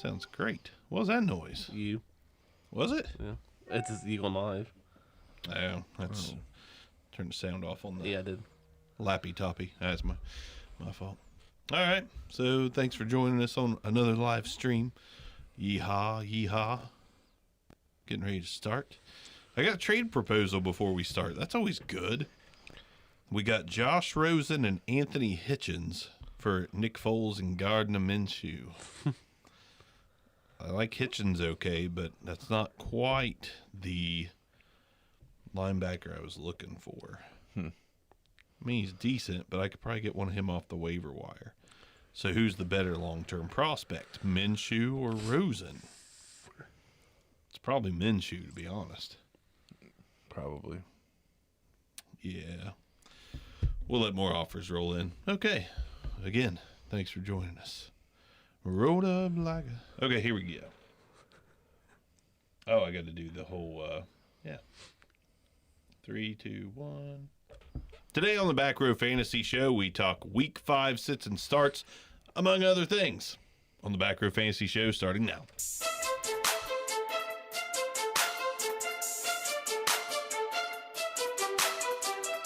Sounds great. What was that noise? You. Was it? Yeah. It's his Eagle Live. Oh, that's... Turn the sound off on the Yeah, I did. lappy toppy. That's my fault. All right. So thanks for joining us on another live stream. Yeehaw, yeehaw. Getting ready to start. I got a trade proposal before we start. That's always good. We got Josh Rosen and Anthony Hitchens for Nick Foles and Gardner Minshew. I like Hitchens okay, but that's not quite the linebacker I was looking for. I mean, he's decent, but I could probably get one of him off the waiver wire. So who's the better long-term prospect, Minshew or Rosen? It's probably Minshew, to be honest. Probably. Yeah. We'll let more offers roll in. Okay. Again, thanks for joining us. Rolled up like a... Okay, here we go. Oh, I got to do the whole, yeah. 3, 2, 1. Today on the Back Row Fantasy Show, we talk Week 5 sits and starts, among other things. On the Back Row Fantasy Show, starting now.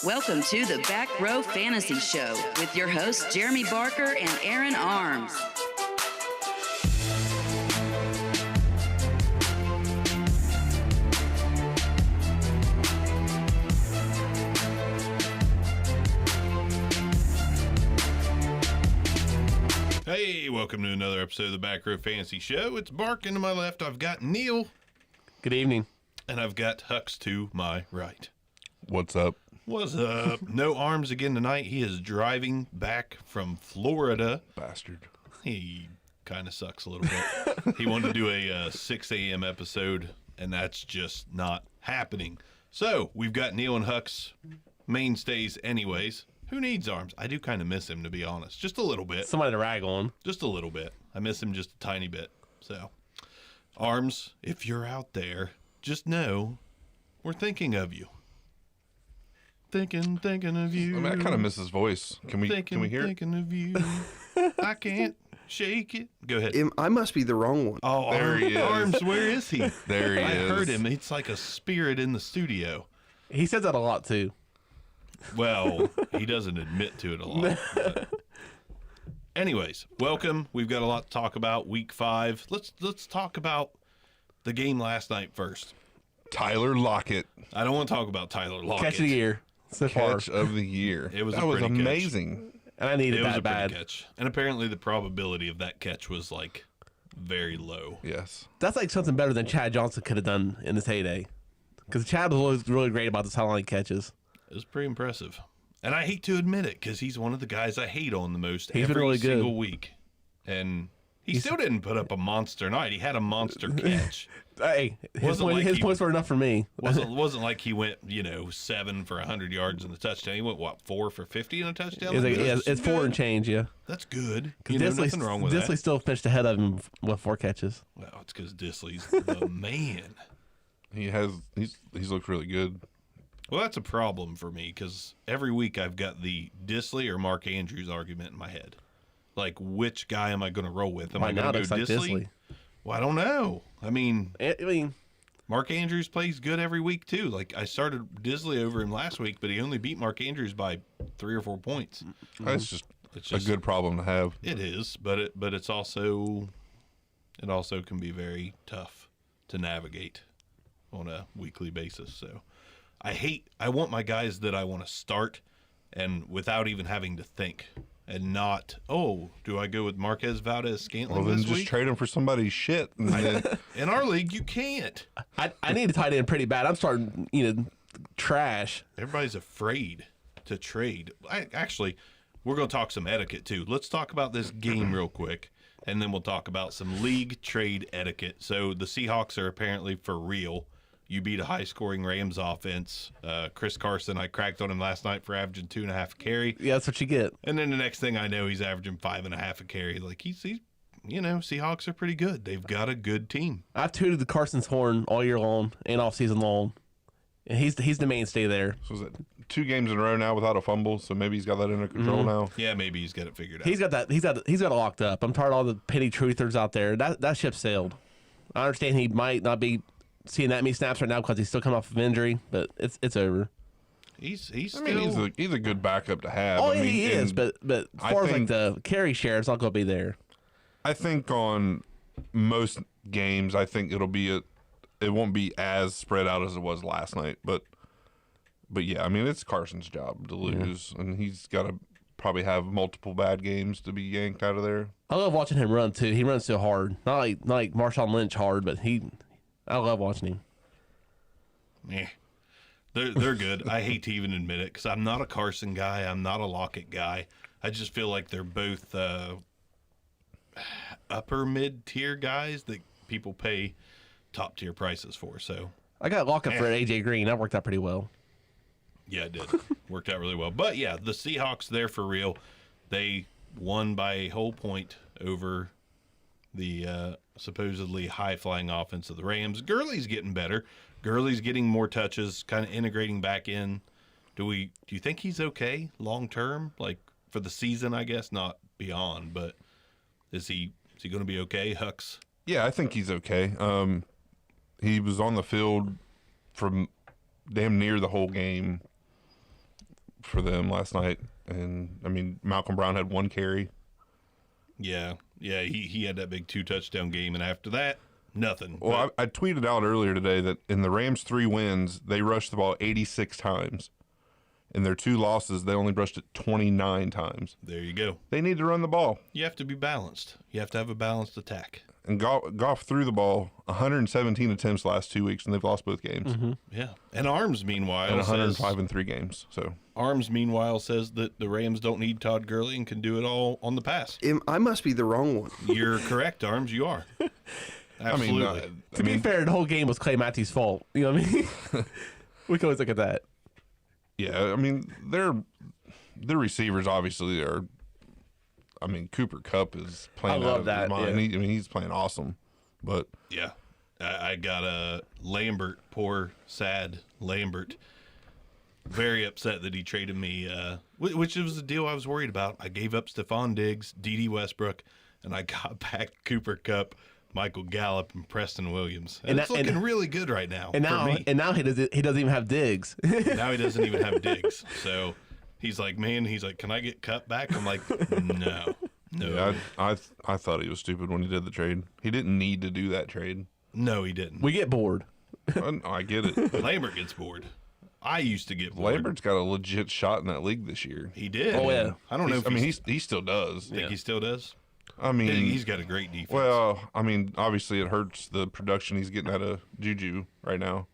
Welcome to the Back Row Fantasy Show with your hosts Jeremy Barker and Aaron Arms. Hey, welcome to another episode of the Back Row Fantasy Show. It's Bark, and to my left, I've got Neil. Good evening. And I've got Hux to my right. What's up? What's up? No Arms again tonight. He is driving back from Florida. Bastard. He kind of sucks a little bit. He wanted to do a 6 a.m. episode, and that's just not happening. So, we've got Neil and Hux, mainstays anyways. Who needs Arms? I do kind of miss him, to be honest. Just a little bit. Somebody to rag on. Just a little bit. I miss him just a tiny bit. So, Arms, if you're out there, just know we're thinking of you. Thinking of you. I mean, I kind of miss his voice. Can we hear it? Thinking of you. I can't shake it. Go ahead. I must be the wrong one. Oh, There he is. Arms, where is he? There he I is. heard him. It's like a spirit in the studio. He says that a lot, too. Well, he doesn't admit to it a lot. But. Anyways, welcome. We've got a lot to talk about. Week 5. Let's talk about the game last night first. Tyler Lockett, I don't want to talk about Tyler Lockett. Catch of the year so far. catch of the year. It was that a was pretty catch. amazing. And I needed It was that a bad. pretty catch. And apparently the probability of that catch was like very low. Yes. That's like something better than Chad Johnson could have done in his heyday. Because Chad was always really great about the sideline catches. It was pretty impressive. And I hate to admit it because he's one of the guys I hate on the most He's been every really good. single week. And he still didn't put up a monster night. He had a monster catch. Hey, Wasn't like his he- points were enough for me. wasn't like he went, 7 for 100 yards in the touchdown. He went, 4 for 50 in a touchdown? It's 4 and change, yeah. That's good. Disley, Nothing wrong with Disley that. still finished ahead of him with 4 catches. Well, it's because Disley's the man. He's looked really good. Well, that's a problem for me because every week I've got the Disley or Mark Andrews argument in my head. Like, which guy am I going to roll with? Am I Right now, going it to go looks like Disley? Disley. Well, I don't know. I mean, Mark Andrews plays good every week, too. Like, I started Disley over him last week, but he only beat Mark Andrews by 3 or 4 points. That's just It's a good problem to have. It is, but it's also can be very tough to navigate on a weekly basis. So I want my guys that I want to start and without even having to think and not, do I go with Marquez Valdez-Scantling Well, then this just week? trade him for somebody's shit. And then, In our league, you can't. I need a tight end pretty bad. I'm starting, trash. Everybody's afraid to trade. Actually, we're going to talk some etiquette, too. Let's talk about this game real quick, and then we'll talk about some league trade etiquette. So the Seahawks are apparently for real. You beat a high-scoring Rams offense. Chris Carson, I cracked on him last night for averaging 2.5 a carry. Yeah, that's what you get. And then the next thing I know, he's averaging 5.5 a carry. Like, he's Seahawks are pretty good. They've got a good team. I've tooted the Carson's horn all year long and off season long. And he's the mainstay there. So is it 2 games in a row now without a fumble? So maybe he's got that under control now. Yeah, maybe he's got it figured out. He's got that. He's got it locked up. I'm tired of all the penny truthers out there. That ship sailed. I understand he might not be seeing that many snaps right now because he's still coming off of injury, but it's over. He's I still. mean, he's a good backup to have. Oh, I mean, he is, and but as I far as like think- the carry share, it's not going to be there. I think on most games, I think it won't be as spread out as it was last night. But yeah, I mean, it's Carson's job to lose, and he's got to probably have multiple bad games to be yanked out of there. I love watching him run too. He runs so hard, not like Marshawn Lynch hard, but I love watching him. Yeah. They're good. I hate to even admit it because I'm not a Carson guy. I'm not a Lockett guy. I just feel like they're both upper mid-tier guys that people pay top-tier prices for. So, I got Lockett for AJ Green. That worked out pretty well. yeah, it did. Worked out really well. But, yeah, the Seahawks, they're for real. They won by a whole point over the supposedly high-flying offense of the Rams. Gurley's getting better. Gurley's getting more touches, kind of integrating back in. Do you think he's okay long term? Like for the season, I guess, not beyond, but is he going to be okay, Hux? Yeah, I think he's okay. He was on the field from damn near the whole game for them last night, and I mean Malcolm Brown had 1 carry. Yeah, he had that big 2 touchdown game, and after that, nothing. Well, I tweeted out earlier today that in the Rams' 3 wins, they rushed the ball 86 times. In their 2 losses, they only rushed it 29 times. There you go. They need to run the ball. You have to be balanced. You have to have a balanced attack. And Goff threw the ball 117 attempts last 2 weeks, and they've lost both games. Yeah, and Arms meanwhile And 105 says, in 3 games. So Arms meanwhile says that the Rams don't need Todd Gurley and can do it all on the pass. I must be the wrong one. You're correct, Arms. You are. Absolutely. To be fair, the whole game was Clay Matthews' fault. You know what I mean? We can always look at that. yeah, I mean their receivers obviously are. I mean Cooper Kupp is playing I love out of that, his mind. yeah. He's playing awesome, but Yeah. I got a Lambert, poor, sad Lambert, very upset that he traded me, which was the deal I was worried about. I gave up Stephon Diggs, D.D. Westbrook, and I got back Cooper Kupp, Michael Gallup, and Preston Williams. And it's looking really good right now And for me. now he doesn't even have Diggs. Now he doesn't even have Diggs. So he's like, can I get Kupp back? I'm like, no. yeah, I thought he was stupid when he did the trade. He didn't need to do that trade. No, he didn't. We get bored. I get it. Lambert gets bored. I used to get bored. Lambert's got a legit shot in that league this year. He did. Oh, yeah. I don't know if he still does. think he still does. I mean, He's got a great defense. well, I mean, obviously it hurts the production he's getting out of Juju right now.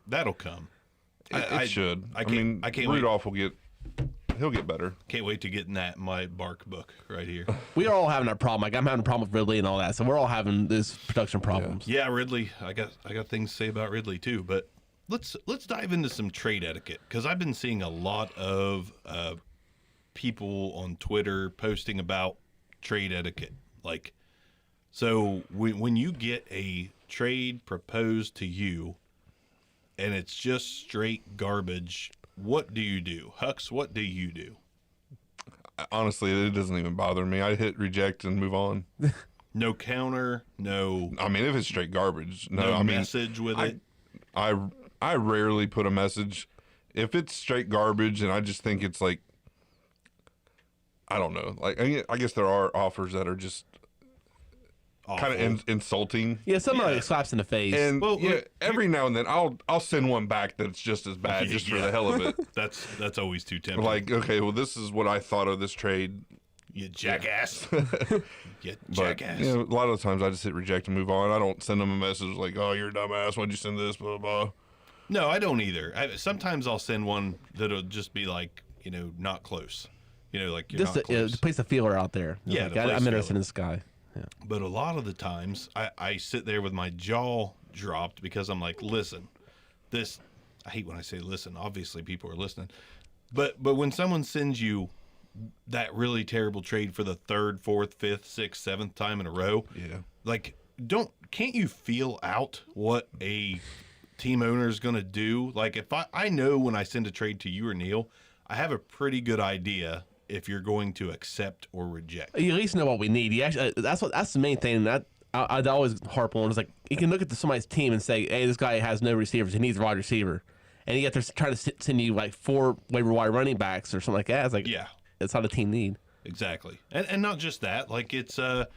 That'll come. It should. I can't wait. Rudolph he'll get better. Can't wait to get in that my Bark book right here. We are all having that problem. Like I'm having a problem with Ridley and all that. So we're all having this production problems. Yeah, Ridley. I got things to say about Ridley too. But let's dive into some trade etiquette because I've been seeing a lot of people on Twitter posting about trade etiquette. Like, so when you get a trade proposed to you, and it's just straight garbage, what do you do? Hux, what do you do? Honestly, it doesn't even bother me. I hit reject and move on. No counter, no I mean, if it's straight garbage, no. I mean, message with it. I rarely put a message. If it's straight garbage, and I just think it's like, I don't know. Like I guess there are offers that are just kind of insulting. Yeah, some are like slaps in the face. And Well, yeah, look, every now and then I'll send one back that's just as bad, just for Yeah. the hell of it. That's always too tempting. Like, okay, well, this is what I thought of this trade. You jackass. You But jackass. you know, a lot of the times I just hit reject and move on. I don't send them a message like, "Oh, you're a dumbass. Why'd you send this?" Blah blah. No, I don't either. Sometimes I'll send one that'll just be like, not close. Like you're Just not close. to place a feeler out there. Yeah, Like, to place I'm a interested feeler. in this guy. Yeah. But a lot of the times I sit there with my jaw dropped because I'm like, listen, this, I hate when I say listen. Obviously people are listening. But when someone sends you that really terrible trade for the 3rd, 4th, 5th, 6th, 7th time in a row, Yeah. like, can't you feel out what a team owner is going to do. Like if I know when I send a trade to you or Neil, I have a pretty good idea if you're going to accept or reject. You at least know what we need. You actually, that's the main thing that I'd always harp on is like you can look at somebody's team and say, hey, this guy has no receivers. He needs a wide receiver. And yet they're trying to send you like 4 waiver wire running backs or something like that. It's like, Yeah, it's not a team need. exactly. And not just that. Like it's God,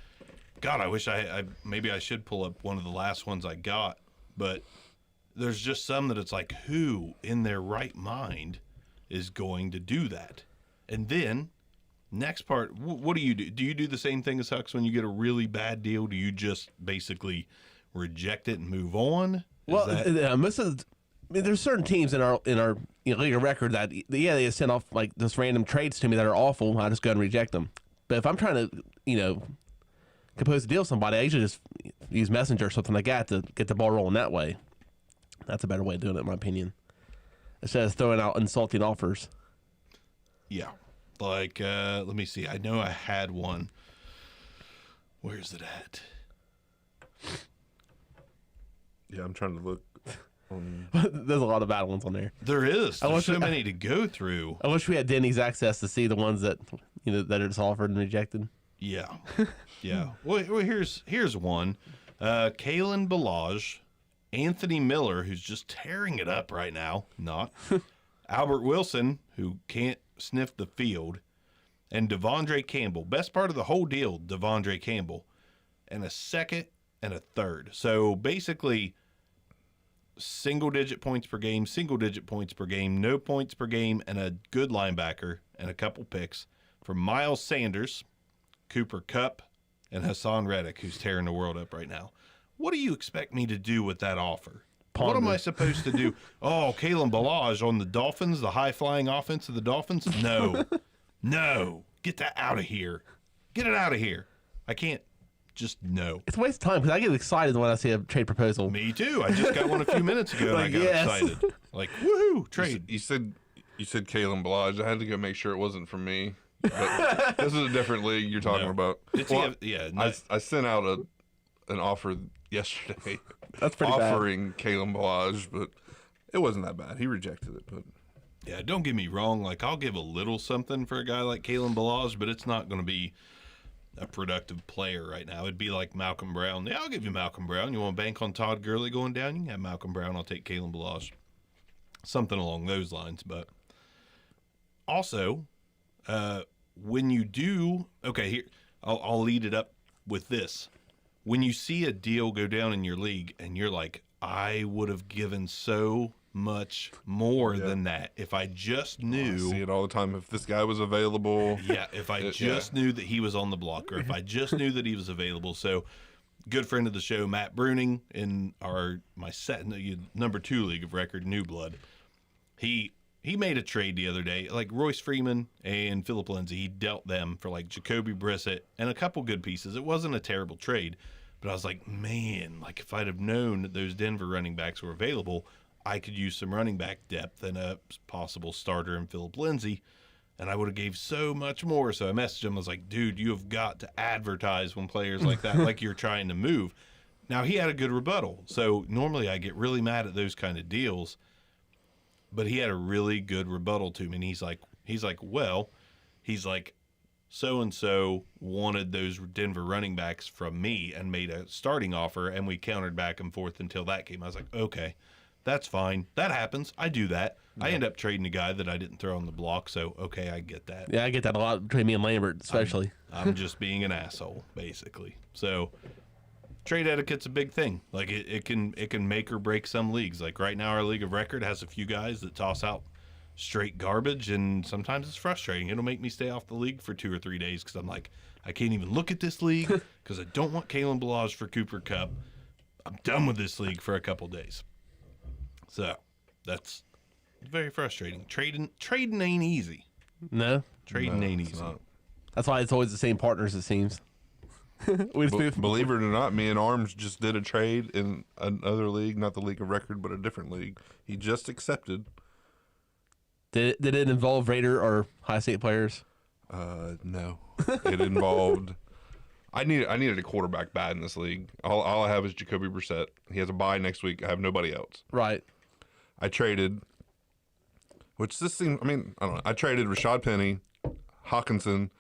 I wish I maybe I should pull up one of the last ones I got, but there's just some that it's like, who in their right mind is going to do that? And then next part, what do you do? Do you do the same thing as Hux when you get a really bad deal? Do you just basically reject it and move on? Most of there's certain teams in our league of record that they send off like just random trades to me that are awful. I just go and reject them. But if I'm trying to compose a deal with somebody, I usually just use Messenger or something like that to get the ball rolling that way. That's a better way of doing it, in my opinion, instead of throwing out insulting offers. Yeah. Like, let me see. I know I had one. Where's it at? Yeah, I'm trying to look. There's a lot of bad ones on there. There is. There's wish so it- many to go through. I wish we had Denny's access to see the ones that that are just offered and rejected. Yeah. Yeah. Well, here's one. Kalen Balaj, Anthony Miller, who's just tearing it up right now. Not. Albert Wilson, who can't sniff the field. And Devondre Campbell. Best part of the whole deal, Devondre Campbell. And a second and a third. So basically, single-digit points per game, no points per game, and a good linebacker and a couple picks for Miles Sanders, Cooper Kupp, and Hassan Reddick, who's tearing the world up right now. What do you expect me to do with that offer? What am I supposed to do? Oh, Kalen Balaj on the Dolphins, the high-flying offense of the Dolphins? No. No. Get that out of here. Get it out of here. I can't. Just no. It's a waste of time because I get excited when I see a trade proposal. Me too. I just got one a few minutes ago and I got excited. Like, woohoo, trade. You said Kalen Balaj. I had to go make sure it wasn't from me. But this is a different league you're talking No. about. It's I sent out an offer yesterday. That's pretty bad. offering Kalen Balaj, but it wasn't that bad. He rejected it, but yeah, don't get me wrong. Like, I'll give a little something for a guy like Kalen Balaj, but it's not going to be a productive player right now. It'd be like Malcolm Brown. Yeah, I'll give you Malcolm Brown. You want to bank on Todd Gurley going down? You can have Malcolm Brown. I'll take Kalen Balaj. Something along those lines. But also, when you do, okay, here I'll lead it up with this. When you see a deal go down in your league and you're like, I would have given so much more than that if I just knew. I see it all the time. If this guy was available, Yeah, if I just knew that he was on the block, or if I just knew that he was available. So, good friend of the show, Matt Bruning, in my number 2 league of record, New Blood, he made a trade the other day, like Royce Freeman and Philip Lindsay. He dealt them for like Jacoby Brissett and a couple good pieces. It wasn't a terrible trade, but I was like, man, like if I'd have known that those Denver running backs were available, I could use some running back depth and a possible starter in Philip Lindsay, and I would have gave so much more. So I messaged him. I was like, dude, you have got to advertise when players like that, like you're trying to move. Now, he had a good rebuttal. So normally I get really mad at those kind of deals, but he had a really good rebuttal to me. And he's like, so-and-so wanted those Denver running backs from me and made a starting offer, and we countered back and forth until that came. I was like, okay. That's fine. That happens. I do that. I end up trading a guy that I didn't throw on the block, so okay, I get that. Yeah, I get that a lot between me and Lambert, especially. I'm just being an asshole, basically. So trade etiquette's a big thing. Like it can make or break some leagues. Like right now, our league of record has a few guys that toss out straight garbage, and sometimes it's frustrating. It'll make me stay off the league for 2 or 3 days because I'm like, I can't even look at this league because I don't want Kalen Balaj for Cooper Kupp. I'm done with this league for a couple days. So that's very frustrating. Trading ain't easy. No, Trading ain't it's easy. not. that's why it's always the same partners. It seems. We just move. Believe it or not, me and Arms just did a trade in another league, not the league of record, but a different league. He just accepted. Did it involve Raider or High State players? No, it involved I needed a quarterback bad in this league. All I have is Jacoby Brissett. He has a bye next week. I have nobody else. Right. I traded, which this seems. I mean, I don't know. I traded Rashad Penny, Hawkinson.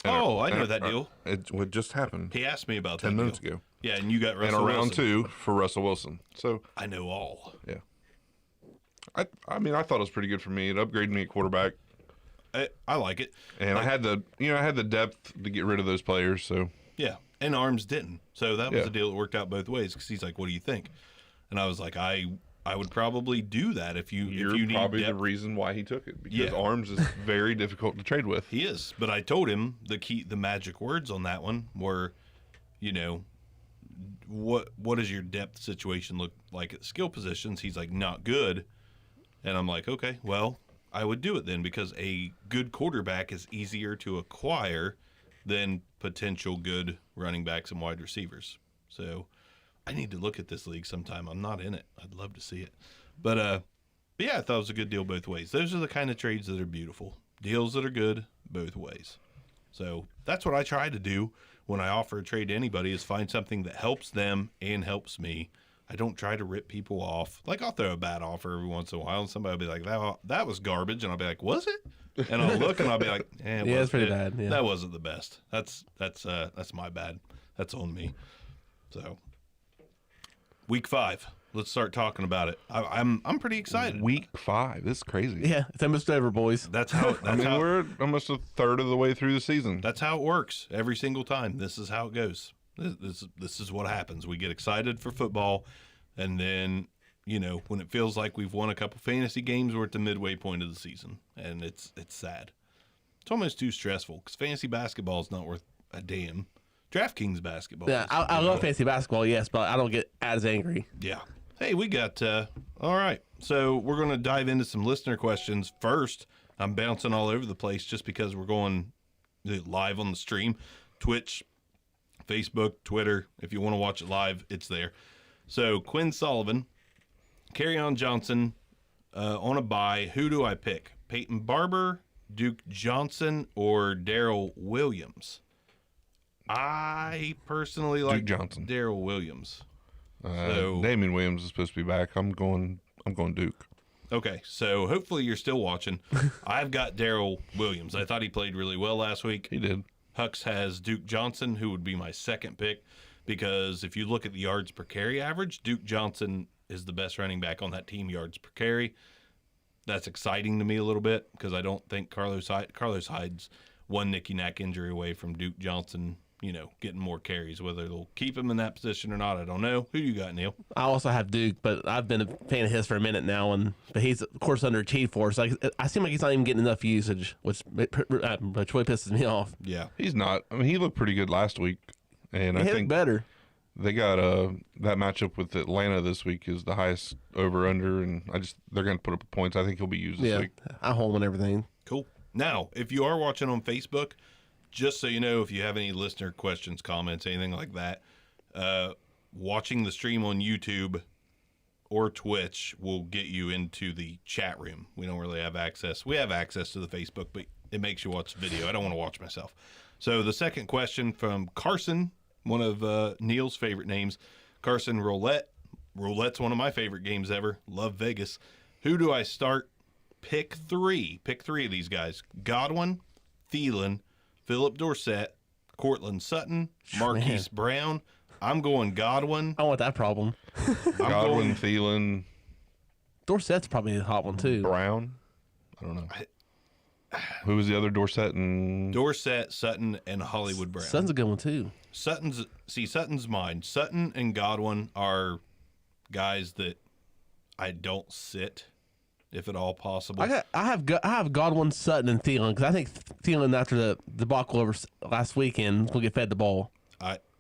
Oh, I know that deal. It would just happen He asked me about 10 that minutes deal. ago. Yeah, and you got And Russell a round Wilson. 2 for Russell Wilson. So I know all. yeah, I mean, I thought it was pretty good for me. It upgraded me at quarterback, I like it. and I had the depth to get rid of those players. So Yeah, and Arms didn't. So that was Yeah. a deal that worked out both ways because he's like, "What do you think?" And I was like, "I would probably do that if you you're need probably the depth." reason why he took it, because Yeah. Arms is very difficult to trade with. He is, but I told him the magic words on that one were, you know, what does your depth situation look like at skill positions? He's like, not good, and I'm like, okay, well, I would do it then because a good quarterback is easier to acquire than potential good running backs and wide receivers. So I need to look at this league sometime. I'm not in it. I'd love to see it, but yeah, I thought it was a good deal both ways. Those are the kind of trades that are beautiful. Deals that are good both ways. So that's what I try to do when I offer a trade to anybody is find something that helps them and helps me. I don't try to rip people off. Like I'll throw a bad offer every once in a while and somebody will be like, that was garbage. And I'll be like, was it? And I'll look and I'll be like, Yeah, it's pretty bad, yeah. That wasn't the best. That's my bad. That's on me. So week 5. Let's start talking about it. I'm pretty excited. Week 5, this is crazy. Yeah, it's almost over, boys. That's how. I mean, we're almost a third of the way through the season. That's how it works every single time. This is how it goes. This is what happens. We get excited for football, and then when it feels like we've won a couple fantasy games, we're at the midway point of the season, and it's sad. It's almost too stressful because fantasy basketball is not worth a damn. DraftKings basketball. Yeah, I love fantasy basketball, yes, but I don't get as angry. Yeah. Hey, we got, all right. So we're going to dive into some listener questions. First, I'm bouncing all over the place just because we're going live on the stream. Twitch, Facebook, Twitter. If you want to watch it live, it's there. So Quinn Sullivan, Kerryon Johnson on a bye. Who do I pick? Peyton Barber, Duke Johnson, or Darrell Williams? I personally like Johnson. Darrell Williams. Damian Williams is supposed to be back. I'm going Duke. Okay, so hopefully you're still watching. I've got Darrell Williams. I thought he played really well last week. He did. Hux has Duke Johnson, who would be my second pick, because if you look at the yards per carry average, Duke Johnson is the best running back on that team, yards per carry. That's exciting to me a little bit because I don't think Carlos Hyde's one nicky-knack injury away from Duke Johnson, getting more carries. Whether they'll keep him in that position or not, I don't know. Who you got, Neil? I also have Duke, but I've been a fan of his for a minute now, but he's of course underachieved for us. I seem like he's not even getting enough usage, which really pisses me off. Yeah. He's not. I mean, he looked pretty good last week, and I He think better. they got that matchup with Atlanta this week is the highest over under, and they're going to put up points. I think he'll be used this Yeah, week. I hold on everything. Cool. Now, if you are watching on Facebook, just so you know, if you have any listener questions, comments, anything like that, watching the stream on YouTube or Twitch will get you into the chat room. We don't really have access. We have access to the Facebook, but it makes you watch the video. I don't want to watch myself. So the second question from Carson, one of Neil's favorite names, Carson Roulette. Roulette's one of my favorite games ever. Love Vegas. Who do I start? Pick 3. Pick 3 of these guys. Godwin, Thielen, Philip Dorsett, Cortland Sutton, Marquise Brown. I'm going Godwin. I want that problem. Godwin, Thielen, Dorsett's probably a hot one too. Brown. I don't know. Who was the other? Dorsett and Dorsett, Sutton, and Hollywood Brown. Sutton's a good one too. Sutton's mine. Sutton and Godwin are guys that I don't sit, if at all possible. I have Godwin, Sutton, and Thielen because I think Thielen after the debacle over last weekend will get fed the ball.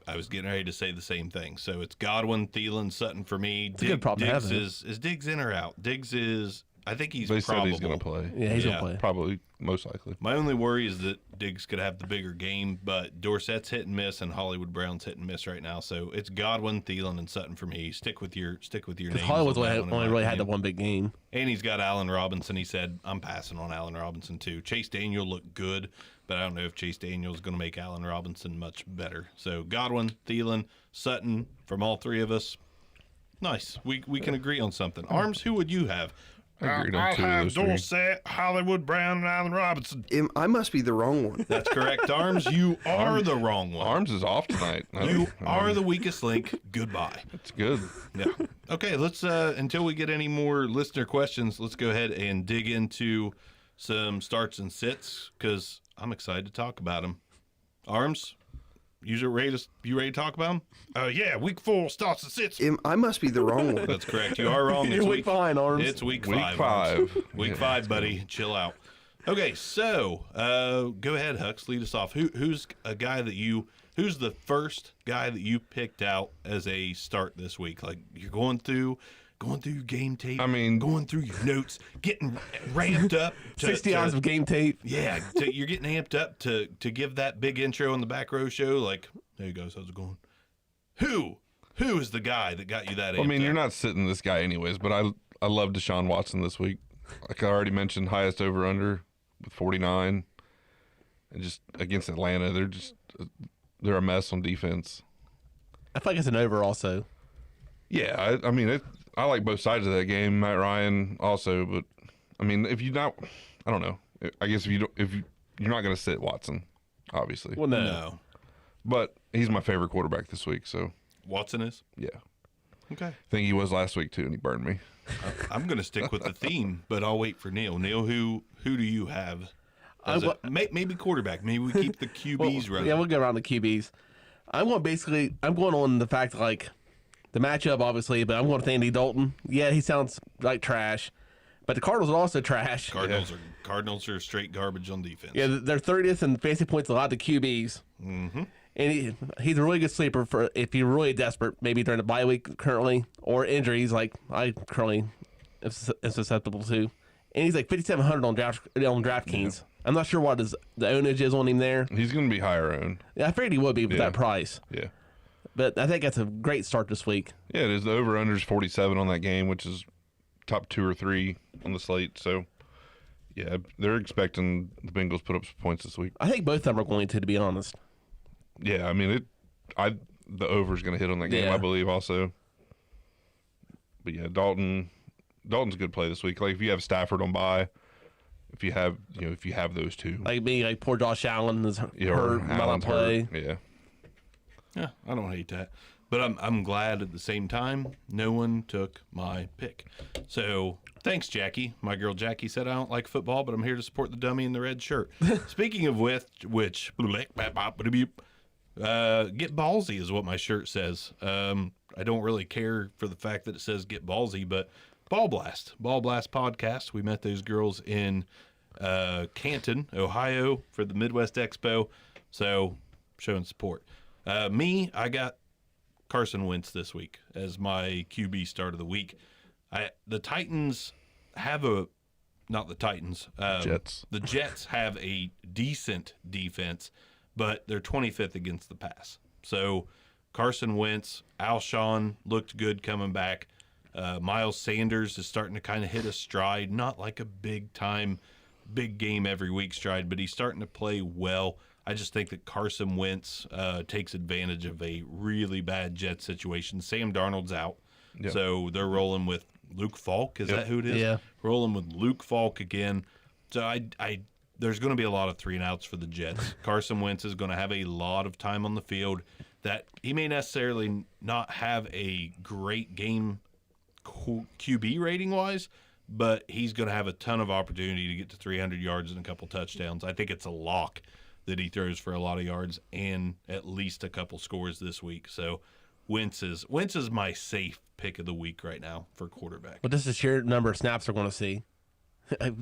I was getting ready to say the same thing. So it's Godwin, Thielen, Sutton for me. a good problem to have, Diggs is Diggs in or out? Diggs is I think he's They probable. said he's going to play. Yeah, he's Yeah. gonna play. Probably, most likely. My only worry is that Diggs could have the bigger game, but Dorsett's hit and miss, and Hollywood Brown's hit and miss right now. So it's Godwin, Thielen, and Sutton for me. Stick with your Because names. Hollywood's on that only, one, in only my really had the opinion. one big game. And he's got Allen Robinson. He said, I'm passing on Allen Robinson too. Chase Daniel looked good, but I don't know if Chase Daniel is going to make Allen Robinson much better. So Godwin, Thielen, Sutton, from all three of us. Nice. We can agree on something. Arms, who would you have? I agreed on I'll 2 of have those 3. Dorset, Hollywood Brown, and Allen Robinson. I must be the wrong one. That's correct, Arms. You are the wrong one. Arms is off tonight. You are the weakest link. Goodbye. It's good. Yeah. Okay, let's until we get any more listener questions, let's go ahead and dig into some starts and sits because I'm excited to talk about them. Arms, you ready to talk about them? Yeah, week 4 starts and sits. I must be the wrong one. That's correct. You are wrong. You're It's week behind, Arms. It's week Week 5. 5. Arms. Week 5, buddy. Chill out. Okay, so go ahead, Hux. Lead us off. Who's the first guy that you picked out as a start this week? Like you're going through game tape. I mean- going through your notes, getting ramped up. 60 hours of game tape. Yeah, you're getting amped up to give that big intro on the Back Row Show. Like, hey guys, how's it going? Who is the guy that got you that? I mean, amped you're up? not sitting this guy anyways, but I love Deshaun Watson this week. Like I already mentioned, highest over under with 49, and just against Atlanta, they're a mess on defense. I feel like it's an over also. Yeah, I mean, I like both sides of that game. Matt Ryan also, but I mean, if you not, I don't know. I guess you're not going to sit Watson, obviously. Well, no. No. But he's my favorite quarterback this week, so Watson is yeah. okay. I think he was last week too, and he burned me. I'm going to stick with the theme, but I'll wait for Neil. Neil, who do you have? Maybe quarterback. Maybe we keep the QBs running. Yeah, we'll go around the QBs. I'm going on the fact like the matchup, obviously, but I'm going with Andy Dalton. Yeah, he sounds like trash, but the Cardinals are also trash. Cardinals are straight garbage on defense. Yeah, they're 30th in fantasy points allowed to QBs. Mm-hmm. And he's a really good sleeper for if you're really desperate, maybe during the bye week currently, or injuries like I currently am susceptible to. And he's like 5,700 on DraftKings. I'm not sure what the ownage is on him there. He's going to be higher owned. Yeah, I figured he would be with Yeah. that price. Yeah. But I think that's a great start this week. Yeah, it is. The over-under is 47 on that game, which is top 2 or 3 on the slate. So, yeah, they're expecting the Bengals put up some points this week. I think both of them are going to be honest. Yeah, I mean, the over is going to hit on that game, Yeah. I believe, also. But, yeah, Dalton's a good play this week. Like, if you have Stafford on bye, if you have those two. Like me, like poor Josh Allen is Yeah, or hurt, might not Allen's play. hurt. Yeah. Yeah, I don't hate that. But I'm glad at the same time no one took my pick. So thanks, Jackie. My girl Jackie said I don't like football, but I'm here to support the dummy in the red shirt. Speaking of which, get ballsy is what my shirt says. I don't really care for the fact that it says get ballsy, but Ball Blast podcast. We met those girls in Canton, Ohio for the Midwest Expo. So showing support. I got Carson Wentz this week as my QB start of the week. The Titans have not the Titans. Jets. The Jets have a decent defense, but they're 25th against the pass. So Carson Wentz, Alshon looked good coming back. Miles Sanders is starting to kind of hit a stride, not like a big game every week stride, but he's starting to play well. I just think that Carson Wentz takes advantage of a really bad Jets situation. Sam Darnold's out, Yep. so they're rolling with Luke Falk. Is that who it is? Yeah. Rolling with Luke Falk again. So there's going to be a lot of 3-and-outs for the Jets. Carson Wentz is going to have a lot of time on the field. That he may necessarily not have a great game QB rating wise, but he's going to have a ton of opportunity to get to 300 yards and a couple touchdowns. I think it's a lock that he throws for a lot of yards and at least a couple scores this week. So Wentz is my safe pick of the week right now for quarterback. But this is sheer number of snaps they're going to see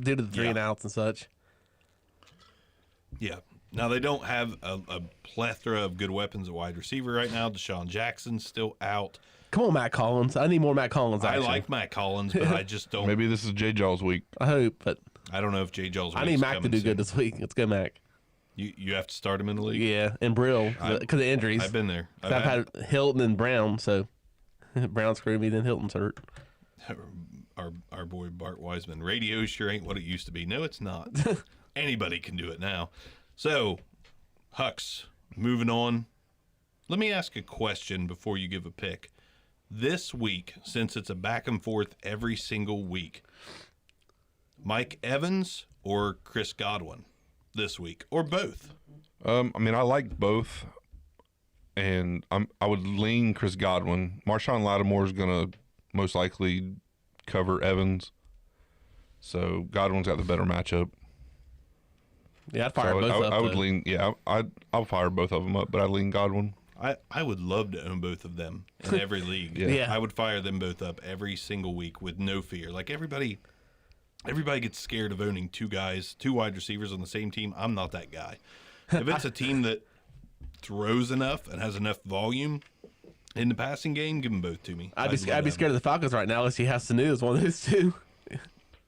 due to the 3-and-outs and such. Yeah. Now, they don't have a plethora of good weapons at wide receiver right now. Deshaun Jackson's still out. Come on, Matt Collins. I need more Matt Collins I action. like Matt Collins, but I just don't. Maybe this is J. Jaw's week. I hope, but I don't know if J. Jell's. I need Mac to do good this week. Let's go, Mac. You have to start him in the league. Yeah, and Brill because of injuries. I've been there. I've had Hilton and Brown, so Brown screwed me, then Hilton's hurt. our boy Bart Wiseman. Radio sure ain't what it used to be. No, it's not. Anybody can do it now. So, Hux, moving on. Let me ask a question before you give a pick. This week, since it's a back and forth every single week, Mike Evans or Chris Godwin this week, or both? I mean, I like both, and I would lean Chris Godwin. Marshawn Lattimore is gonna most likely cover Evans, so Godwin's got the better matchup. Yeah, I'd fire So both up. I would though. lean. Yeah, I'll fire both of them up, but I lean Godwin. I would love to own both of them in every league. Yeah. I would fire them both up every single week with no fear. Like everybody gets scared of owning two wide receivers on the same team. I'm not that guy. If it's a team that throws enough and has enough volume in the passing game, give them both to me. I'd be love scared of the Falcons right now unless he has Sanu as one of those two.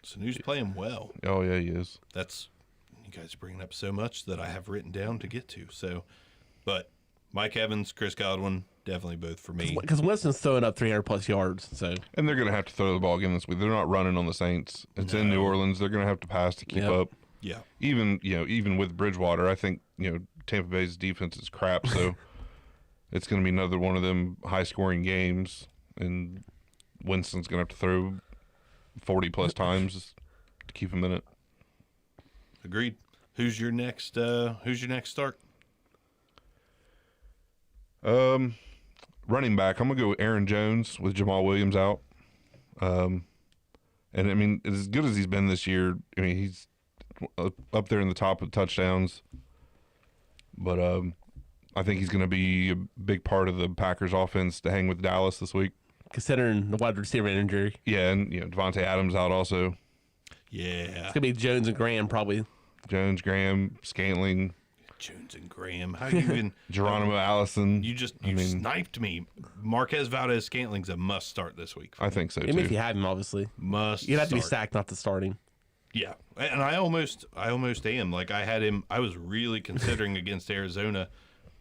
Sanu's playing well. Oh yeah, he is. That's, you guys are bringing up so much that I have written down to get to. So, but Mike Evans, Chris Godwin, definitely both for me. Because Winston's throwing up 300+ yards, so And they're gonna have to throw the ball again this week. They're not running on the Saints. It's in New Orleans. They're gonna have to pass to keep Yep. up. Yeah. Even with Bridgewater, I think Tampa Bay's defense is crap. So it's gonna be another one of them high-scoring games, and Winston's gonna have to throw 40+ times to keep him in it. Agreed. Who's your next start? Running back, I'm gonna go with Aaron Jones with Jamal Williams out. And I mean, as good as he's been this year, I mean he's up there in the top of touchdowns. But I think he's gonna be a big part of the Packers' offense to hang with Dallas this week. considering the wide receiver injury, Yeah, and Devontae Adams out also. Yeah. it's gonna be Jones and Graham probably. Jones, Graham, Scantling, Jones and Graham. How you even Geronimo Allison. you sniped me. Marquez Valdez Scantling's a must start this week. I think so Even if too. you have him, obviously, Must. you'd have to be start. sacked not to start him. Yeah, and I almost am. Like I had him. I was really considering against Arizona,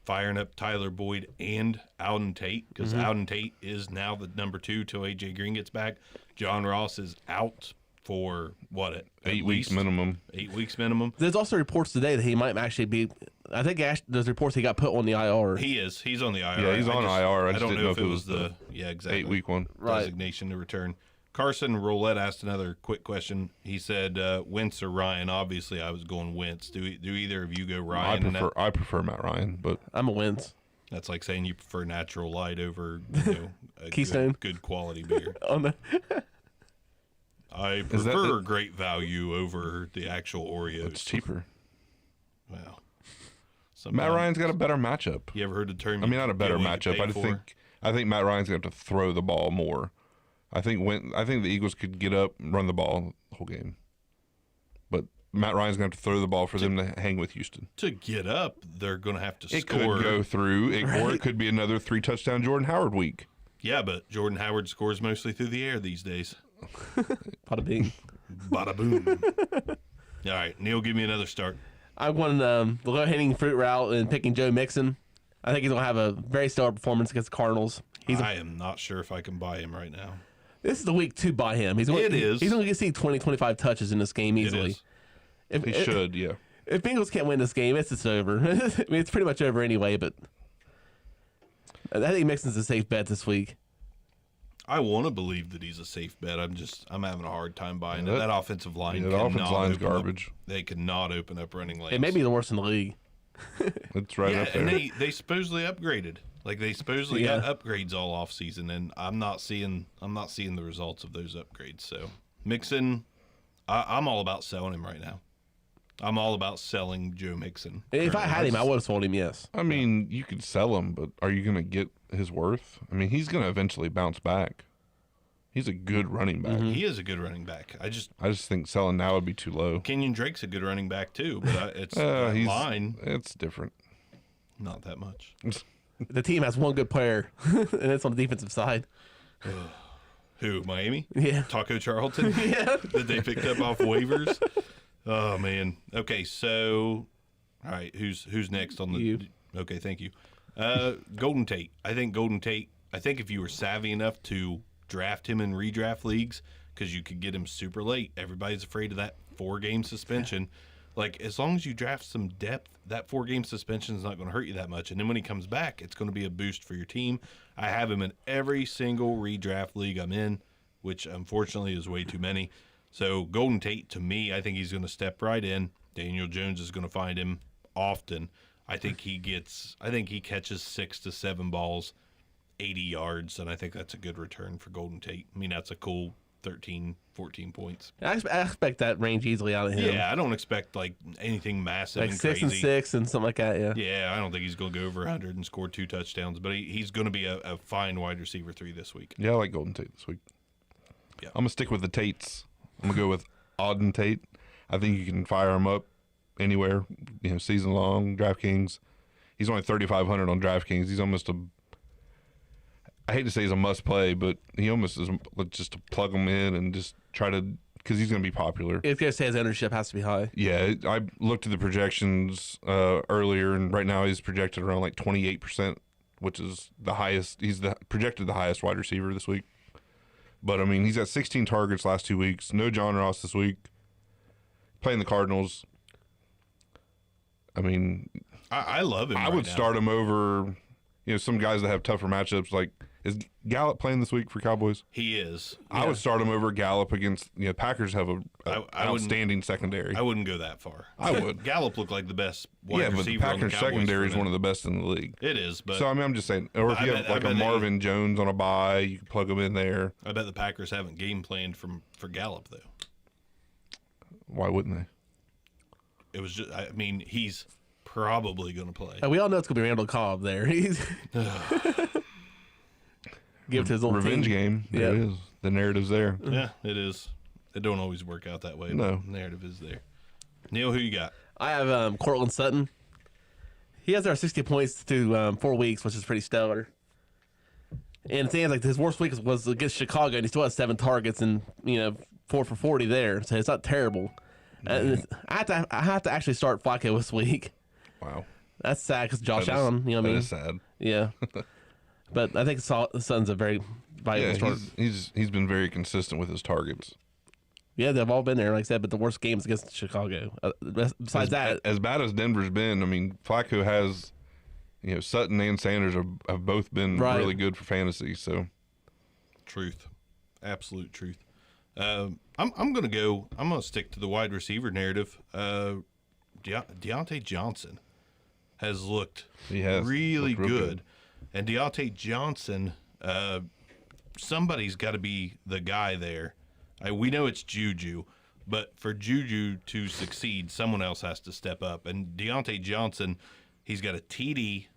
firing up Tyler Boyd and Alden Tate because Alden Tate is now the number 2 till AJ Green gets back. John Ross is out for what? At 8 weeks least minimum. 8 weeks minimum. There's also reports today that he might actually be. I think there's reports he got put on the IR. He is. He's on the IR. Yeah, he's on IR. I just don't didn't know if it was the the exactly 8-week one. Right. designation to return. Carson Roulette asked another quick question. He said, Wentz or Ryan? Obviously, I was going Wentz. Do either of you go Ryan? I prefer Matt Ryan, but I'm a Wentz. That's like saying you prefer Natural Light over a Keystone. good quality beer. Oh no. I that prefer Great Value over the actual Oreos. it's cheaper. Well, Matt sometimes- Ryan's got a better matchup. You ever heard the term? I mean, not a better you get what you matchup. pay I for? think Matt Ryan's going to have to throw the ball more. I think the Eagles could get up and run the ball the whole game, but Matt Ryan's going to have to throw the ball for them to hang with Houston. To get up, they're going to have to It score. could go through, or it could be another 3-touchdown Jordan Howard week. Yeah, but Jordan Howard scores mostly through the air these days. Bada bing. Bada boom. All right, Neil, give me another start. I'm going the low-hanging fruit route and picking Joe Mixon. I think he's going to have a very stellar performance against the Cardinals. I am not sure if I can buy him right now. This is the week to buy him. He's It is. He's going to see 20, 25 touches in this game easily. It is. He should, yeah. If Bengals can't win this game, it's just over. I mean, it's pretty much over anyway, but I think Mixon's a safe bet this week. I want to believe that he's a safe bet. I'm having a hard time buying it. That- That offensive line. Yeah, the offensive cannot line's open up- garbage. They cannot open up running lanes. It may be the worst in the league. It's right Yeah, up there. and they supposedly upgraded. Like they supposedly Yeah. got upgrades all off season, and I'm not seeing the results of those upgrades. So Mixon, I'm all about selling him right now. I'm all about selling Joe Mixon. If I had him, I would have sold him, yes. I mean, you could sell him, but are you going to get his worth? I mean, he's going to eventually bounce back. He's a good running back. He is a good running back. I just think selling now would be too low. Kenyon Drake's a good running back too, but it's He's line It's different. not that much. The team has one good player, and it's on the defensive side. Who, Miami? Yeah. Taco Charlton? Yeah. That they picked up off waivers? Oh, man. Okay, so, all right, who's next on the... You. Okay, thank you. Golden Tate. I think Golden Tate, if you were savvy enough to draft him in redraft leagues, because you could get him super late. Everybody's afraid of that 4-game suspension. Like, as long as you draft some depth, that 4-game suspension is not going to hurt you that much. And then when he comes back, it's going to be a boost for your team. I have him in every single redraft league I'm in, which unfortunately is way too many. So Golden Tate, to me, I think he's going to step right in. Daniel Jones is going to find him often. I think he catches 6 to 7 balls, 80 yards, and I think that's a good return for Golden Tate. I mean, that's a cool 13, 14 points. I expect that range easily out of him. Yeah, I don't expect like anything massive like and 6 crazy. and 6 and something like that. Yeah. Yeah, I don't think he's going to go over 100 and score 2 touchdowns, but he's going to be a fine wide receiver 3 this week. Yeah, I like Golden Tate this week. Yeah. I'm going to stick with the Tates. I'm going to go with Auden Tate. I think you can fire him up anywhere, season long, DraftKings. He's only 3,500 on DraftKings. He's almost I hate to say he's a must play, but he almost is just to plug him in and just try to, because he's going to be popular. If you say his ownership has to be high. Yeah, I looked at the projections earlier, and right now he's projected around like 28%, which is the highest. He's projected the highest wide receiver this week. But, I mean, he's got 16 targets last 2 weeks. No John Ross this week. Playing the Cardinals. I mean, I love him. I would start him over, some guys that have tougher matchups. Like, is Gallup playing this week for Cowboys? He is. I would start him over Gallup against, Packers have an I outstanding secondary. I wouldn't go that far. I would. Gallup looked like the best wide But the receiver on the Packers Cowboys secondary is for one them. of the best in the league. It is, but So, I mean, I'm just saying, or if I you bet- have I like a bet they- Marvin Jones on a bye, you can plug him in there. I bet the Packers haven't game planned for Gallup, though. Why wouldn't they? It was just, he's probably going to play. We all know it's going to be Randall Cobb there. He's give it to his old Revenge team. game. There it is. The narrative's there. Yeah, it is. It don't always work out that way. No. But the narrative is there. Neil, who you got? I have Cortland Sutton. He has our 60 points through 4 weeks, which is pretty stellar. And the thing is, like, his worst week was against Chicago, and he still has 7 targets and 4 for 40 there. So it's not terrible. I have to actually start Flacco this week. Wow. That's sad because Josh That is- Allen, you know what I mean? That is sad. Yeah. But I think Sutton's a very valuable Yeah, start. he's been very consistent with his targets. Yeah, they've all been there, like I said, but the worst games against Chicago. Besides that, As bad as Denver's been, I mean, Flacco has, Sutton and Sanders have both been Right. really good for fantasy. So Truth. Absolute truth. I'm going to stick to the wide receiver narrative. Deontay Johnson has looked really looked real good. And Deontay Johnson, somebody's got to be the guy there. We know it's Juju, but for Juju to succeed, someone else has to step up. And Deontay Johnson, he's got a TD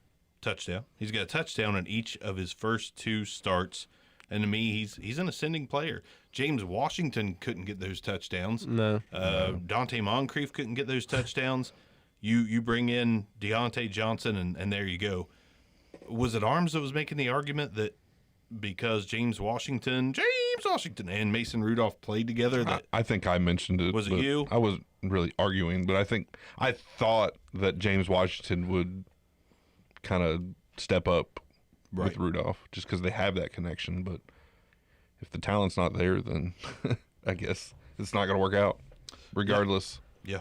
touchdown. He's got a touchdown in each of his first 2 starts. And to me, he's an ascending player. James Washington couldn't get those touchdowns. no. Dante Moncrief couldn't get those touchdowns. You bring in Deontay Johnson, and there you go. Was it Arms that was making the argument that because James Washington and Mason Rudolph played together, that I think I mentioned it. Was it but you? I wasn't really arguing, but I thought that James Washington would kind of step up with Rudolph just because they have that connection. But if the talent's not there, then I guess it's not going to work out regardless. yeah.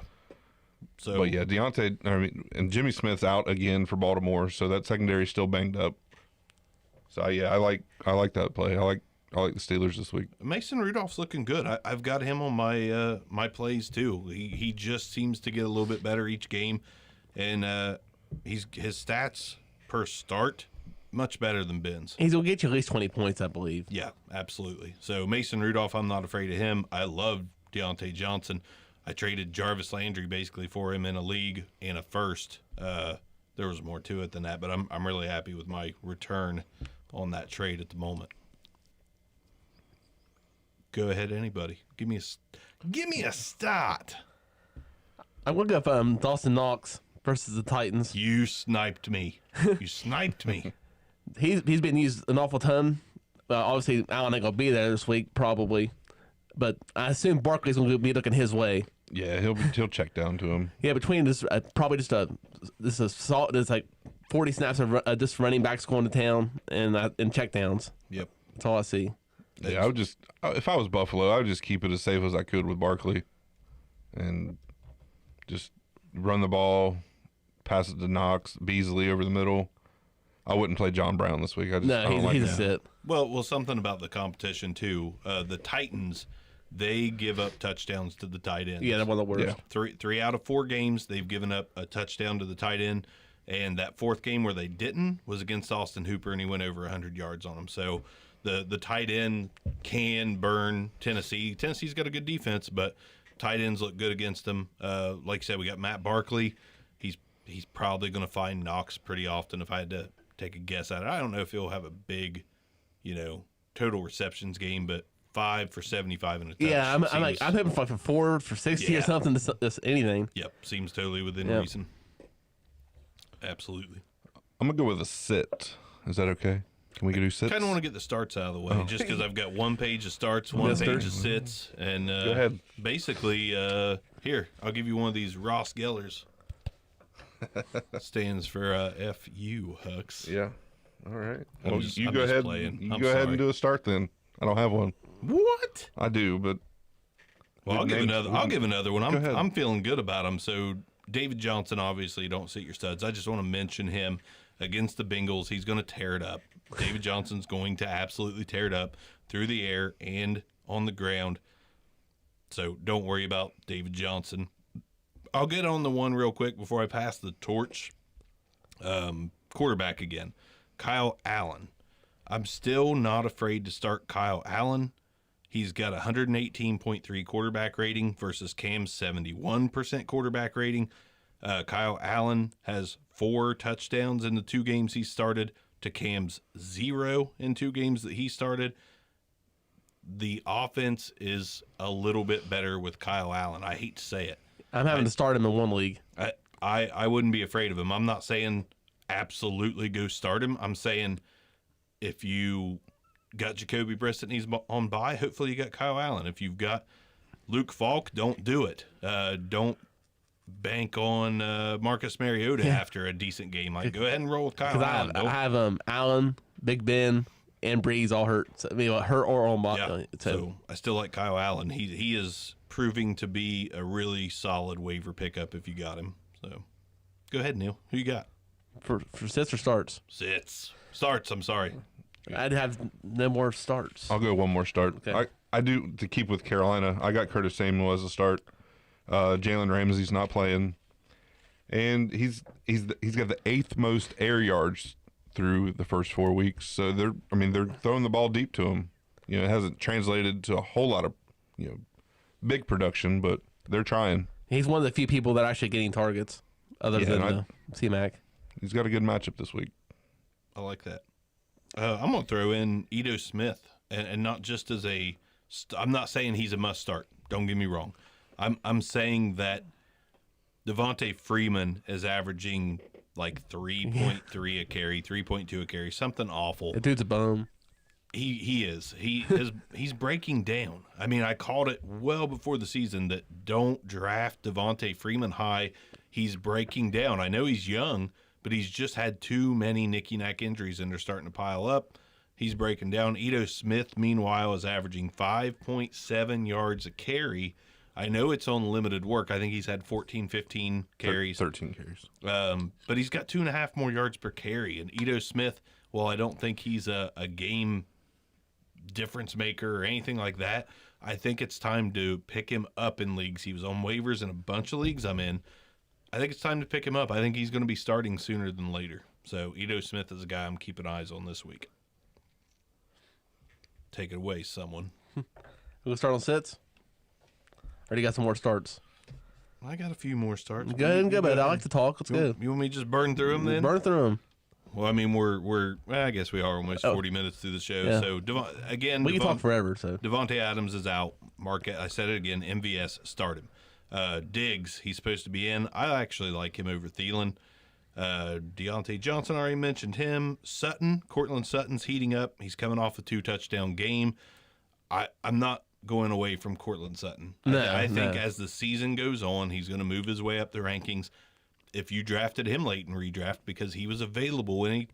So But yeah, and Jimmy Smith's out again for Baltimore, so that secondary's still banged up. So yeah, I like that play. I like the Steelers this week. Mason Rudolph's looking good. I've got him on my my plays too. He just seems to get a little bit better each game, and his stats per start much better than Ben's. He's going to get you at least 20 points, I believe. Yeah, absolutely. So Mason Rudolph, I'm not afraid of him. I love Deontay Johnson. I traded Jarvis Landry basically for him in a league and a first. There was more to it than that, but I'm really happy with my return on that trade at the moment. Go ahead, anybody. Give me a start. I'm going to go Dawson Knox, versus the Titans. You sniped me. You sniped me. He's been used an awful ton. Obviously, Allen ain't gonna be there this week probably, but I assume Barkley's gonna be looking his way. Yeah, he'll check down to him. Yeah, between this probably just there's like 40 snaps of just running backs going to town and check downs. Yep. That's all I see. Yeah, I would just if I was Buffalo, I would just keep it as safe as I could with Barkley, and just run the ball, pass it to Knox, Beasley over the middle. I wouldn't play John Brown this week. I don't like he's a that. sit. Well, something about the competition too. The Titans, they give up touchdowns to the tight ends. Yeah, they're one of the worst. Yeah. Three out of 4 games, they've given up a touchdown to the tight end. And that 4th game where they didn't was against Austin Hooper, and he went over 100 yards on him. So the tight end can burn Tennessee. Tennessee's got a good defense, but tight ends look good against them. Like I said, we got Matt Barkley. He's probably going to find Knox pretty often if I had to take a guess at it. I don't know if he'll have a big, total receptions game, but 5 for 75 in a touch. Yeah, I'm hoping for 4 for 60 or Yeah. something. This anything. Yep, seems totally within Yep. reason. Absolutely. I'm gonna go with a sit. Is that okay? Can we do sits? Kind of want to get the starts out of the way, just because I've got 1 page of starts, 1 Mister. page of sits, and Go ahead. basically, here, I'll give you one of these Ross Gellers. Stands for F-U, Hux. Yeah. All right. I'm Well, just- you I'm go just ahead. playing. You I'm go ahead sorry. and do a start then. I don't have one. What? I do, but Well, I'll give Name- another. I'll give another one. Go ahead. I'm feeling good about him. So David Johnson, obviously, don't sit your studs. I just want to mention him against the Bengals. He's going to tear it up. David Johnson's going to absolutely tear it up through the air and on the ground. So don't worry about David Johnson. I'll get on the one real quick before I pass the torch. Quarterback again, Kyle Allen. I'm still not afraid to start Kyle Allen. He's got a 118.3 quarterback rating versus Cam's 71% quarterback rating. Kyle Allen has 4 touchdowns in the 2 games he started to Cam's 0 in 2 games that he started. The offense is a little bit better with Kyle Allen. I hate to say it. I'm having to start him in one league. I wouldn't be afraid of him. I'm not saying absolutely go start him. I'm saying if you got Jacoby Brissett and he's on bye, hopefully you got Kyle Allen. If you've got Luke Falk, don't do it. Don't bank on Marcus Mariota after a decent game. Like, go ahead and roll with Kyle Allen. I have Allen, Big Ben, and Breeze all hurt. So, hurt or on my. Yeah. So So I still like Kyle Allen. He is proving to be a really solid waiver pickup if you got him. So go ahead, Neil. Who you got? for sits or starts, Starts. I'm sorry. I'd have no more starts. I'll go one more start. Okay. I do, to keep with Carolina. I got Curtis Samuel as a start. Jalen Ramsey's not playing, and he's got the 8th most air yards through the first 4 weeks. So they're throwing the ball deep to him. It hasn't translated to a whole lot of big production, but they're trying. He's one of the few people that are actually getting targets, other Yeah, than and C-Mac. He's got a good matchup this week. I like that. I'm going to throw in Ito Smith, and not just as I'm not saying he's a must start. Don't get me wrong. I'm saying that Devontae Freeman is averaging like 3.3 a carry, 3.2 a carry, something awful. That dude's a bum. He is. He's breaking down. I mean, I called it well before the season that don't draft Devontae Freeman high. He's breaking down. I know he's young, but he's just had too many nicky-nack injuries, and they're starting to pile up. He's breaking down. Ito Smith, meanwhile, is averaging 5.7 yards a carry. I know it's on limited work. I think he's had 14, 15 carries. 13 carries. But he's got 2.5 more yards per carry. And Ito Smith, well, I don't think he's a game difference maker or anything like that. I think it's time to pick him up in leagues. He was on waivers in a bunch of leagues I'm in. I think it's time to pick him up. I think he's going to be starting sooner than later. So Ito Smith is a guy I'm keeping eyes on this week. Take it away, someone. We'll start on sits. Already got some more starts. I got a few more starts. Go ahead and go, but I like to talk. Let's go. You want me to just burn through them then? Burn through them. Well, I mean, well, I guess we are almost 40 minutes through the show. Yeah. So, We can talk forever. So Devontae Adams is out. I said it again, MVS, start him. Diggs, he's supposed to be in. I actually like him over Thielen. Deontay Johnson, already mentioned him. Sutton, Cortland Sutton's heating up. He's coming off a 2-touchdown game. I'm not going away from Cortland Sutton. I think as the season goes on, he's going to move his way up the rankings. If you drafted him late in redraft because he was available in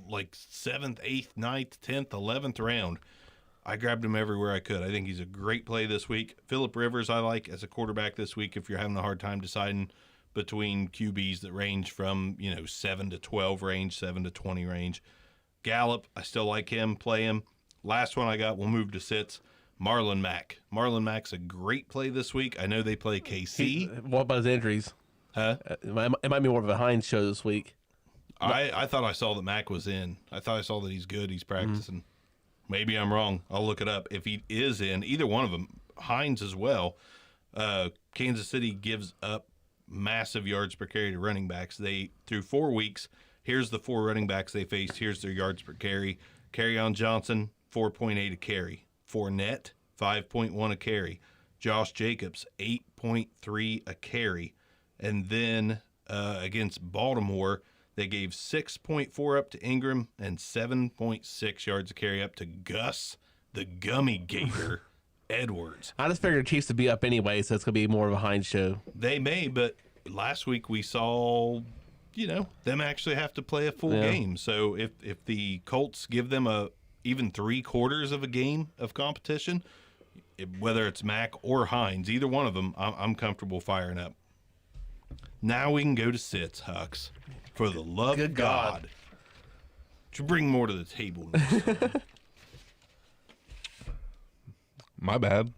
like 7th, 8th, 9th, 10th, 11th round, I grabbed him everywhere I could. I think he's a great play this week. Phillip Rivers I like as a quarterback this week if you're having a hard time deciding between QBs that range from, 7 to 12 range, 7 to 20 range. Gallup, I still like him, play him. Last one I got, we'll move to sits. Marlon Mack. Marlon Mack's a great play this week. I know they play KC. What about his injuries? Huh? It might be more of a Hines show this week. I thought I saw that Mack was in. I thought I saw that he's good. He's practicing. Maybe I'm wrong. I'll look it up. If he is in, either one of them, Hines as well, Kansas City gives up massive yards per carry to running backs. Through 4 weeks, here's the 4 running backs they faced. Here's their yards per carry. Kerryon Johnson, 4.8 a carry. Fournette, 5.1 a carry. Josh Jacobs, 8.3 a carry. And then against Baltimore, they gave 6.4 up to Ingram and 7.6 yards a carry up to Gus, the gummy gator, Edwards. I just figured Chiefs to be up anyway, so it's going to be more of a Hines show. They may, but last week we saw, them actually have to play a full game. So if the Colts give them even 3/4 of a game of competition, whether it's Mack or Hines, either one of them, I'm comfortable firing up. Now we can go to sits, Hux. For the love of God. To bring more to the table next time. My bad.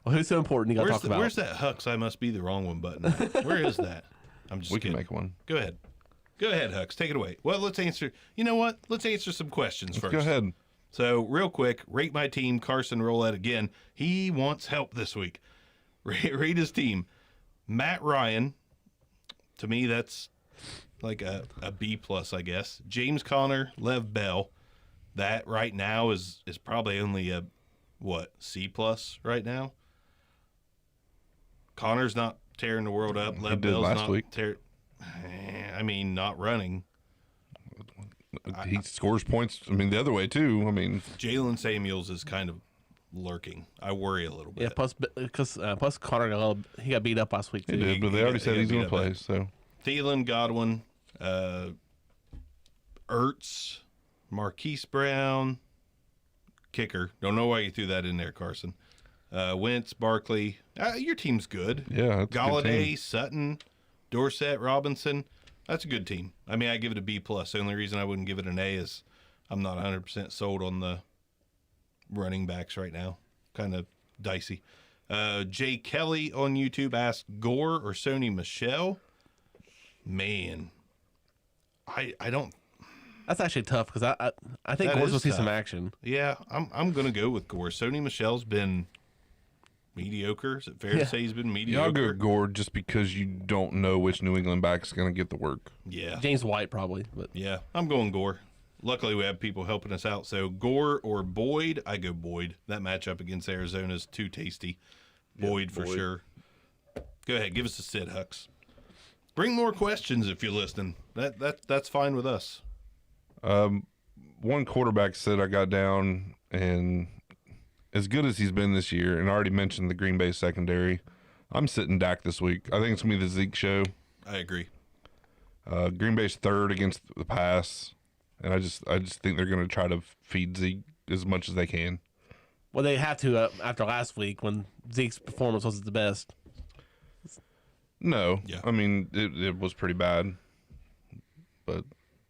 Well, who's so important? You got to talk about. Where's that Hux? I must be the wrong one button. Where is that? I'm just We kidding. can make one. Go ahead. Go ahead, Hux. Take it away. Well, let's answer. You know what? Let's answer some questions first. Go ahead. So, real quick, rate my team. Carson Roulette again. He wants help this week. Rate his team. Matt Ryan. To me, that's like a B plus, I guess. James Conner, Lev Bell. That right now is probably only a C plus right now. Connor's not tearing the world up. Lev did Bell's last not week. not running. He scores points. The other way too. Jalen Samuels is kind of lurking. I worry a little bit. Yeah, plus Connor he got beat up last week too. he did, but they already said he's going to play. up. So Thielen, Godwin, Ertz, Marquise Brown, kicker. Don't know why you threw that in there, Carson. Wentz, Barkley. Your team's good. yeah, that's a good team. Galladay, Sutton, Dorsett, Robinson. That's a good team. I give it a B plus. The only reason I wouldn't give it an A is I'm not 100% sold on the running backs right now. Kind of dicey. Jay Kelly on YouTube asked Gore or Sony Michel. Man, I don't. That's actually tough because I think That Gore's is will see tough. some action. Yeah, I'm gonna go with Gore. Sony Michel's been mediocre. Is it fair to say he's been Yeah, mediocre? I'll go with Gord just because you don't know which New England back is going to get the work. Yeah, James White probably, but yeah. I'm going Gore. Luckily, we have people helping us out. So Gore or Boyd, I go Boyd. That matchup against Arizona is too tasty. Boyd for sure. Go ahead, give us a sit, Hux. Bring more questions if you're listening. That's fine with us. One quarterback said I got down, and as good as he's been this year, and I already mentioned the Green Bay secondary, I'm sitting Dak this week. I think it's going to be the Zeke show. I agree. Green Bay's third against the pass, and I just think they're going to try to feed Zeke as much as they can. well they have to after last week when Zeke's performance wasn't the best. No, Yeah. It was pretty bad, but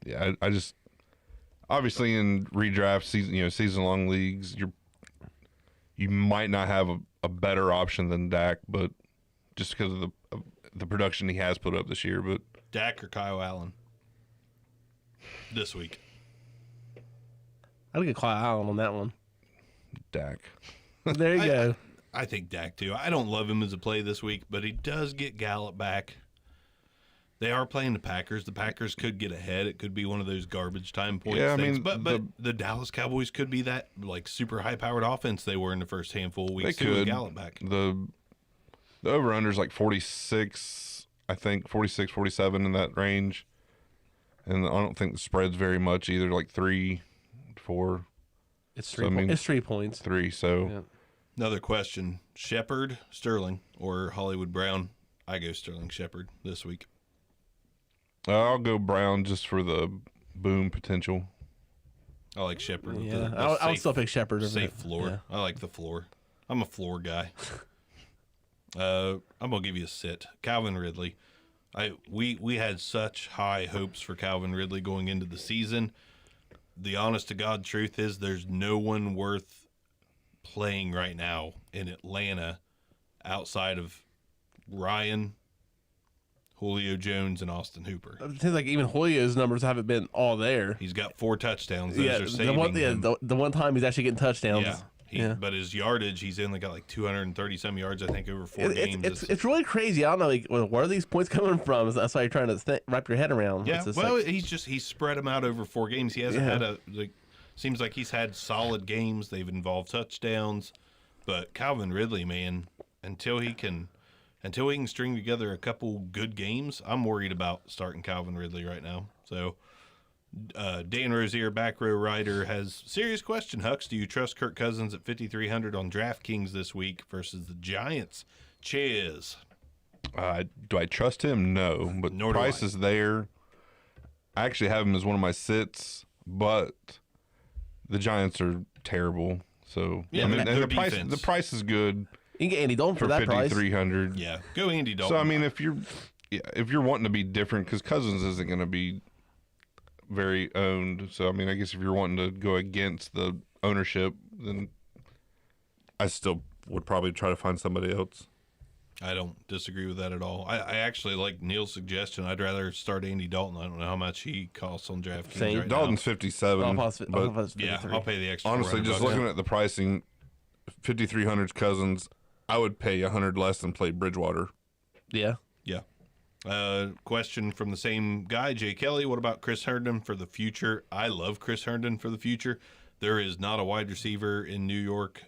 yeah, I just obviously in redraft season long leagues you might not have a better option than Dak, but just because of the production he has put up this year. But Dak or Kyle Allen this week. I'd get Kyle Allen on that one. Dak, There you go. I think Dak too. I don't love him as a play this week, but he does get Gallup back. They are playing the Packers. The Packers could get ahead. It could be one of those garbage time points Yeah, I things. mean, but the Dallas Cowboys could be that like super high powered offense they were in the first handful of they weeks too with could. Gallup back. The over-under is like 46, I think, 46, 47 in that range. And I don't think the spread's very much either, like 3, 4, It's I mean- it's 3 points. 3. So Yeah. Another question: Shepard, Sterling, or Hollywood Brown? I go Sterling Shepard this week. I'll go Brown just for the boom potential. I like Shepard. with Yeah, the I would safe- still pick Shepard. safe floor. Yeah. I like the floor. I'm a floor guy. I'm gonna give you a sit. Calvin Ridley. We had such high hopes for Calvin Ridley going into the season. The honest to God truth is there's no one worth playing right now in Atlanta outside of Ryan, Julio Jones, and Austin Hooper. It seems like even Julio's numbers haven't been all there. He's got 4 touchdowns. Those Yeah, are saving him. the one time he's actually getting touchdowns. Yeah. But his yardage, he's only got like 230 some yards, I think, over 4 games. It's really crazy. I don't know, like, where are these points coming from? That's why you're trying to wrap your head around. Yeah, It's just well, like- he's spread them out over 4 games. He hasn't had seems like he's had solid games. They've involved touchdowns, but Calvin Ridley, man, until he can string together a couple good games, I'm worried about starting Calvin Ridley right now. So, Dan Rozier, back row writer, has serious question. Hux, do you trust Kirk Cousins at 5,300 on DraftKings this week versus the Giants? Cheers. Do I trust him? No, but Nor do price I. is there. I actually have him as one of my sits, but the Giants are terrible. So Yeah, I mean, their and defense. the price is good you can get Andy Dalton for for that price. 5,300. Yeah, go Andy Dalton. So I mean, if you're wanting to be different, because Cousins isn't going to be very owned. So I mean, I guess if you're wanting to go against the ownership, then I still would probably try to find somebody else. I don't disagree with that at all. I actually like Neil's suggestion. I'd rather start Andy Dalton. I don't know how much he costs on DraftKings Same. right Dalton's now. 57, but Yeah, I'll pay the extra. honestly, $400 just looking at the pricing, 5,300 Cousins, I would pay 100 less than play Bridgewater. Yeah. Yeah. Question from the same guy, Jay Kelly. What about Chris Herndon for the future? I love Chris Herndon for the future. There is not a wide receiver in New York,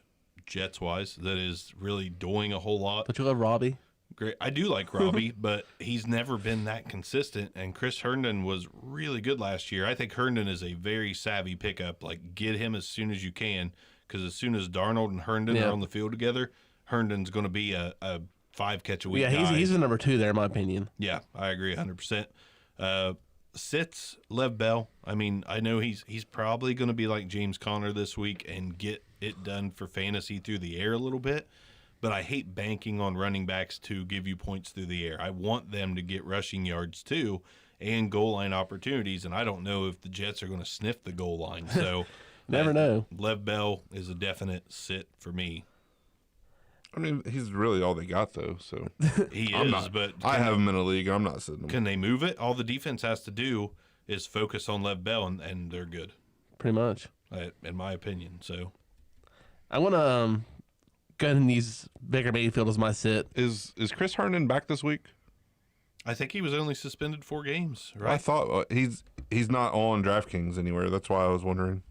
Jets-wise, that is really doing a whole lot. Don't you love Robbie? Great. I do like Robbie, but he's never been that consistent. And Chris Herndon was really good last year. I think Herndon is a very savvy pickup. Like, get him as soon as you can, because as soon as Darnold and Herndon Yeah. are on the field together, Herndon's going to be a 5-catch-a-week Yeah, guy. he's the number 2 there, in my opinion. Yeah, I agree 100%. Sits Lev Bell. I mean, I know he's probably going to be like James Conner this week and get it done for fantasy through the air a little bit, but I hate banking on running backs to give you points through the air. I want them to get rushing yards too and goal line opportunities, and I don't know if the Jets are going to sniff the goal line. So Never know. Lev Bell is a definite sit for me. I mean, he's really all they got, though. So He I'm is, not. but I have him in a league. I'm not sitting him. can they move it? All the defense has to do is focus on Lev Bell, and they're good. Pretty much. In my opinion. So I want to go ahead and use Baker Mayfield as my sit. Is Chris Herndon back this week? I think he was only suspended 4 games, I right? thought he's not on DraftKings anywhere. That's why I was wondering.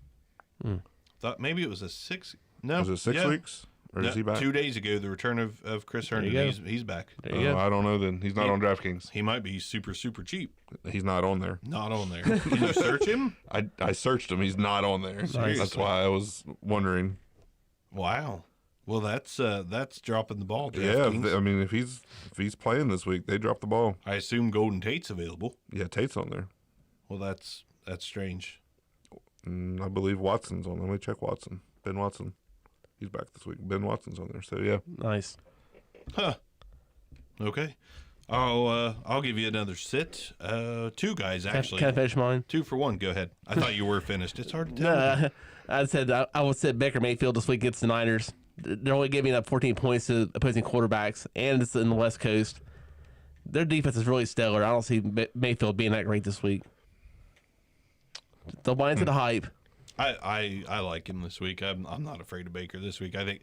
Thought maybe it was a 6. No, Was it 6 yeah. weeks? Or No, is he back? 2 days ago, the return of Chris you Herndon. go. He's back. There you go. I don't know then. He's not on DraftKings. He might be super cheap. He's not on there. Not on there. Can you search him? I searched him. He's not on there. Seriously? That's why I was wondering. Wow. Well, that's dropping the ball. Yeah, DraftKings. I mean, if he's playing this week, they drop the ball. I assume Golden Tate's available. Yeah, Tate's on there. Well, that's strange. I believe Watson's on there. Let me check Watson. Ben Watson. He's back this week. Ben Watson's on there. So yeah. Nice. Huh. Okay. I'll give you another sit. 2 guys actually. Can I finish mine? 2 for 1. Go ahead. I thought you were finished. It's hard to tell. No, I said I would sit Baker Mayfield this week against the Niners. They're only giving up 14 points to opposing quarterbacks, and it's in the West Coast. Their defense is really stellar. I don't see Mayfield being that great this week. They'll buy into the hype. I like him this week. I'm not afraid of Baker this week. I think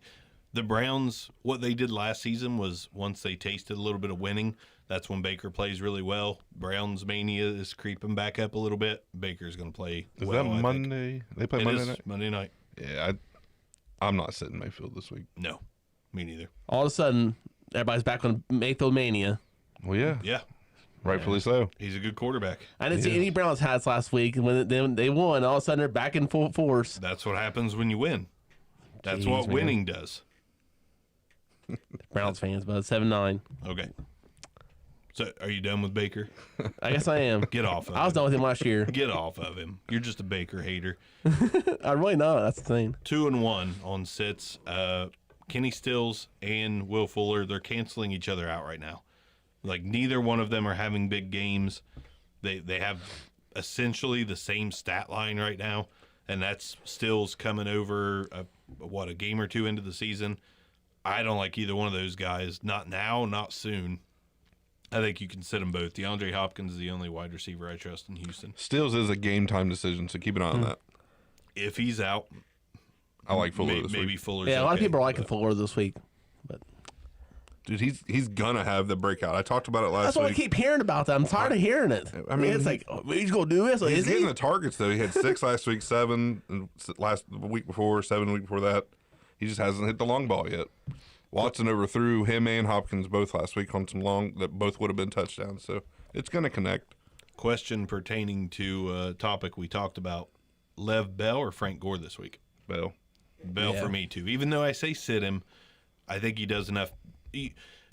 the Browns, what they did last season was once they tasted a little bit of winning, that's when Baker plays really well. Browns mania is creeping back up a little bit. Baker's going to play Is well, that I think. Monday? They play It Monday is night. Monday night. Yeah, I'm not sitting Mayfield this week. No, me neither. All of a sudden, everybody's back on Mayfield mania. Well, yeah, Yeah, rightfully so. he's a good quarterback. I didn't see any Browns hats last week, and when they won, all of a sudden they're back in full force. That's what happens when you win. That's Jeez, what man. winning does. Browns fans, but 7-9. Okay. So, are you done with Baker? I guess I am. Get off of I was him. done with him last year. Get off of him. You're just a Baker hater. I'm really not. That's the thing. 2-1 on sits. Kenny Stills and Will Fuller, they're canceling each other out right now. Like, neither one of them are having big games. They have essentially the same stat line right now, and that's Stills coming over, a game or two into the season. I don't like either one of those guys. Not now, not soon. I think you can sit them both. DeAndre Hopkins is the only wide receiver I trust in Houston. Stills is a game time decision, so keep an eye on that. If he's out, I like Fuller this maybe week. Fuller's Yeah, a lot of okay, people are liking but- Fuller this week. But Dude, he's gonna have the breakout. I talked about it last that's what I week. keep hearing about that. I'm tired of hearing it. I mean, it's like, oh, he's going to do this? He's Is getting he? the targets though. He had 6 last week, 7 the week before, 7 the week before that. He just hasn't hit the long ball yet. Watson overthrew him and Hopkins both last week on some long that both would have been touchdowns. So it's going to connect. Question pertaining to a topic we talked about: Lev Bell or Frank Gore this week? Bell. Bell Yeah. for me too. Even though I say sit him, I think he does enough.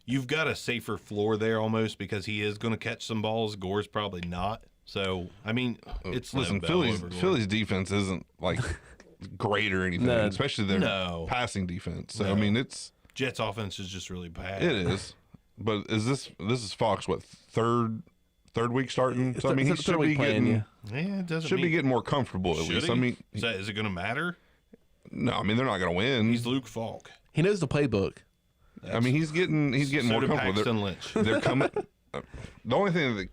You've got a safer floor there almost because he is going to catch some balls. Gore's probably not. So I mean, it's Listen, Lev Bell Philly's over Gore. Philly's defense isn't like great or anything, No. especially their No. passing defense. So No. I mean, it's Jets offense is just really bad. it is. But this is Fox what third week starting? So I mean, he Third should week be playing, getting yeah. Yeah, it doesn't should be mean, getting more comfortable at should least. he? I mean, is it going to matter? no, I mean they're not going to win. He's Luke Falk. He knows the playbook. I mean, he's getting So more do comfortable. Paxton Lynch. They're coming. The only thing that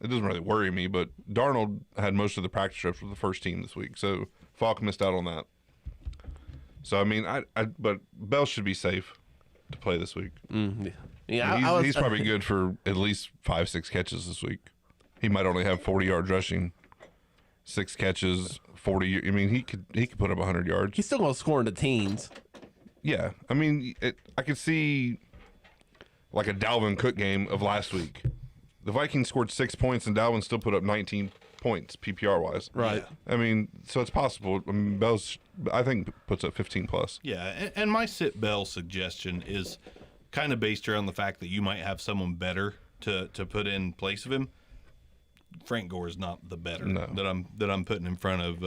it doesn't really worry me, but Darnold had most of the practice reps with the first team this week, so Falk missed out on that. So I mean, but Bell should be safe to play this week. Yeah, He's probably good for at least 5-6 catches this week. He might only have 40 yards rushing, 6 catches, 40. I mean, he could put up 100 yards. He's still going to score in the teens. Yeah, I mean, I could see like a Dalvin Cook game of last week. The Vikings scored 6 points and Dalvin still put up 19 points PPR wise. Right. I mean, so it's possible. I mean, Bell's, I think, puts up 15 plus. Yeah, and my sit Bell suggestion is kind of based around the fact that you might have someone better to put in place of him. Frank Gore is not the better No. that I'm putting in front of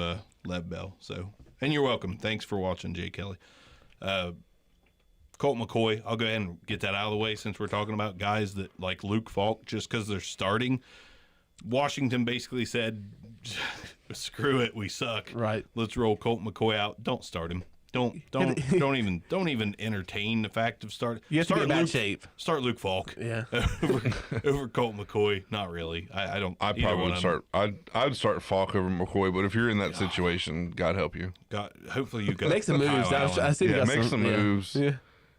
Lev Bell. So, and you're welcome. Thanks for watching, Jay Kelly. Colt McCoy, I'll go ahead and get that out of the way since we're talking about guys that like Luke Falk just because they're starting. Washington basically said, "Screw it, we suck. Right. Let's roll Colt McCoy out. Don't start him. Don't even entertain the fact of start. You have to be in bad Luke, shape. Start Luke Falk. Yeah. over Colt McCoy. Not really. I don't. I either probably one would of them. start. I'd start Falk over McCoy, but if you're in that situation, God help you. Hopefully you got Make some moves. Kyle I Allen. see he Yeah, got make some yeah. moves. Yeah.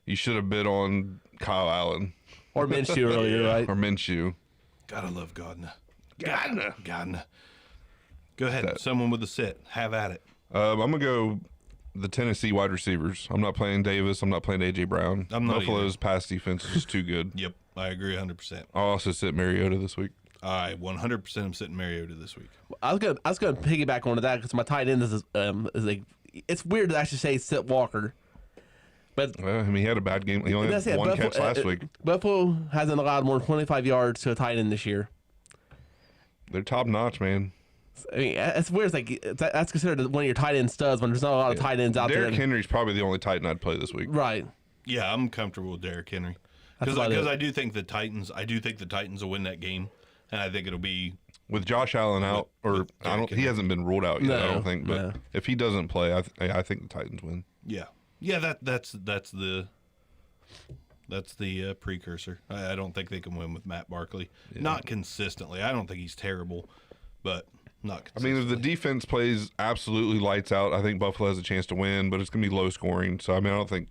You should have bid on Kyle Allen Or Minshew earlier, right? or Minshew. Gotta love Gardner. Gardner. Go ahead. Someone with a sit. Have at it. I'm gonna go the Tennessee wide receivers. I'm not playing Davis. I'm not playing AJ Brown. I'm not Buffalo's pass defense is just too good. Yep, I agree 100%. I'll also sit Mariota this week. I 100% am sitting Mariota this week. I was gonna piggyback onto that because my tight end is like, it's weird to actually say sit Walker, but Well, I mean, he had a bad game. He only had that's it. one catch last week. Buffalo hasn't allowed more than 25 yards to a tight end this year. They're top notch, man. I mean, it's weird. It's like that's considered one of your tight end studs when there's not a lot of tight ends out Derrick there. Henry's probably the only tight end I'd play this week. Right. Yeah, I'm comfortable with Derrick Henry That's because about it. I do think the Titans. I do think the Titans will win that game, and I think it'll be With Josh Allen out, or I don't, he hasn't been ruled out yet. I No, don't think, but no. if he doesn't play, I think the Titans win. yeah. That's the precursor. I don't think they can win with Matt Barkley. Not consistently. I don't think he's terrible, but not I consistently. mean, if the defense plays absolutely lights out, I think Buffalo has a chance to win, but it's going to be low scoring. So, I mean, I don't think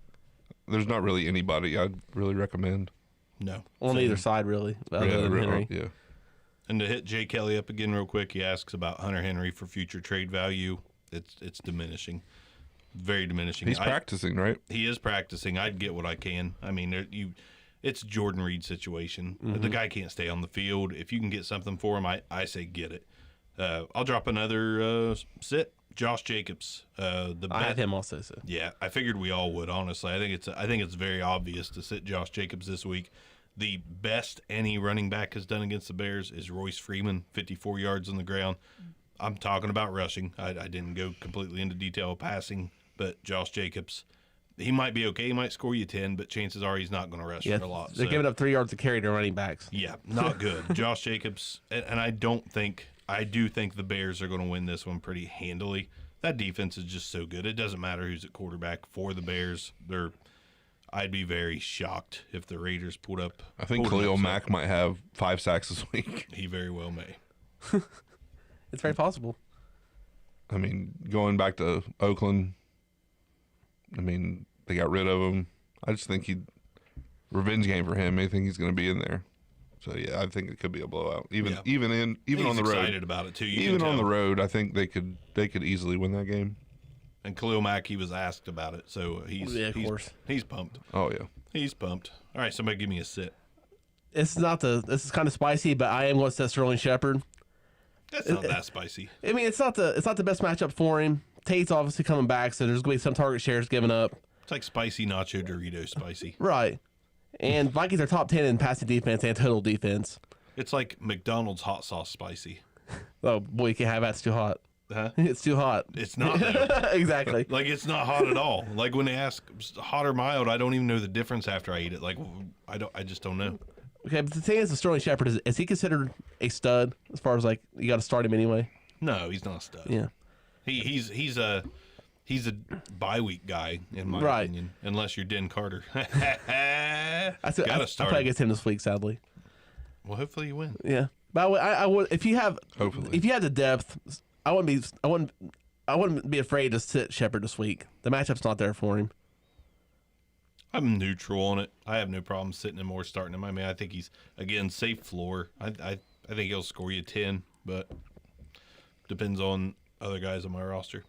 there's not really anybody I'd really recommend. No. On So- either side, really, other than Henry. yeah. And to hit Jay Kelly up again real quick, he asks about Hunter Henry for future trade value. It's diminishing. very diminishing. He's practicing, right? He is practicing. I'd get what I can. I mean, it's a Jordan Reed situation. The guy can't stay on the field. If you can get something for him, I say get it. I'll drop another sit. Josh Jacobs. I have him also. So. Yeah, I figured we all would. Honestly, I think it's very obvious to sit Josh Jacobs this week. The best any running back has done against the Bears is Royce Freeman, 54 yards on the ground. I'm talking about rushing. I didn't go completely into detail of passing, but Josh Jacobs, he might be okay. He might score you 10, but chances are he's not going to rush for a lot. They're giving up 3 yards to carry to running backs. Yeah, not good. Josh Jacobs, and I do think the Bears are going to win this one pretty handily. That defense is just so good. It doesn't matter who's at quarterback for the Bears. I'd be very shocked if the Raiders pulled up. I think Khalil Mack might have 5 sacks this week. He very well may. It's very possible. I mean, going back to Oakland, I mean, they got rid of him. I just think revenge game for him. I think he's going to be in there. So yeah, I think it could be a blowout. Even on the road. Excited about it too. Even on the road, I think they could easily win that game. And Khalil Mack, he was asked about it, so of course he's pumped. Oh yeah, he's pumped. All right, somebody give me a sit. This is kind of spicy, but I am going to set Sterling Shepard. That's not that spicy. I mean, it's not the best matchup for him. Tate's obviously coming back, so there's going to be some target shares given up. It's like spicy nacho Dorito spicy. Right. And Vikings are top 10 in passing defense and total defense. It's like McDonald's hot sauce spicy. Oh boy, you can't have that. It's too hot. Huh? It's too hot. It's not though. Exactly. Like it's not hot at all. Like when they ask hot or mild, I don't even know the difference after I eat it. Like I just don't know. Okay, but the thing is, the Sterling Shepard is he considered a stud as far as like you got to start him anyway? No, he's not a stud. Yeah. He's a bye week guy in my opinion, unless you're Den Carter. I Gotta start. probably against him this week, sadly. Well, hopefully you win. Yeah, but I would if you have the depth, I wouldn't be afraid to sit Shepard this week. The matchup's not there for him. I'm neutral on it. I have no problem sitting him or starting him. I mean, I think he's again safe floor. I think he'll score you 10, but depends on other guys on my roster.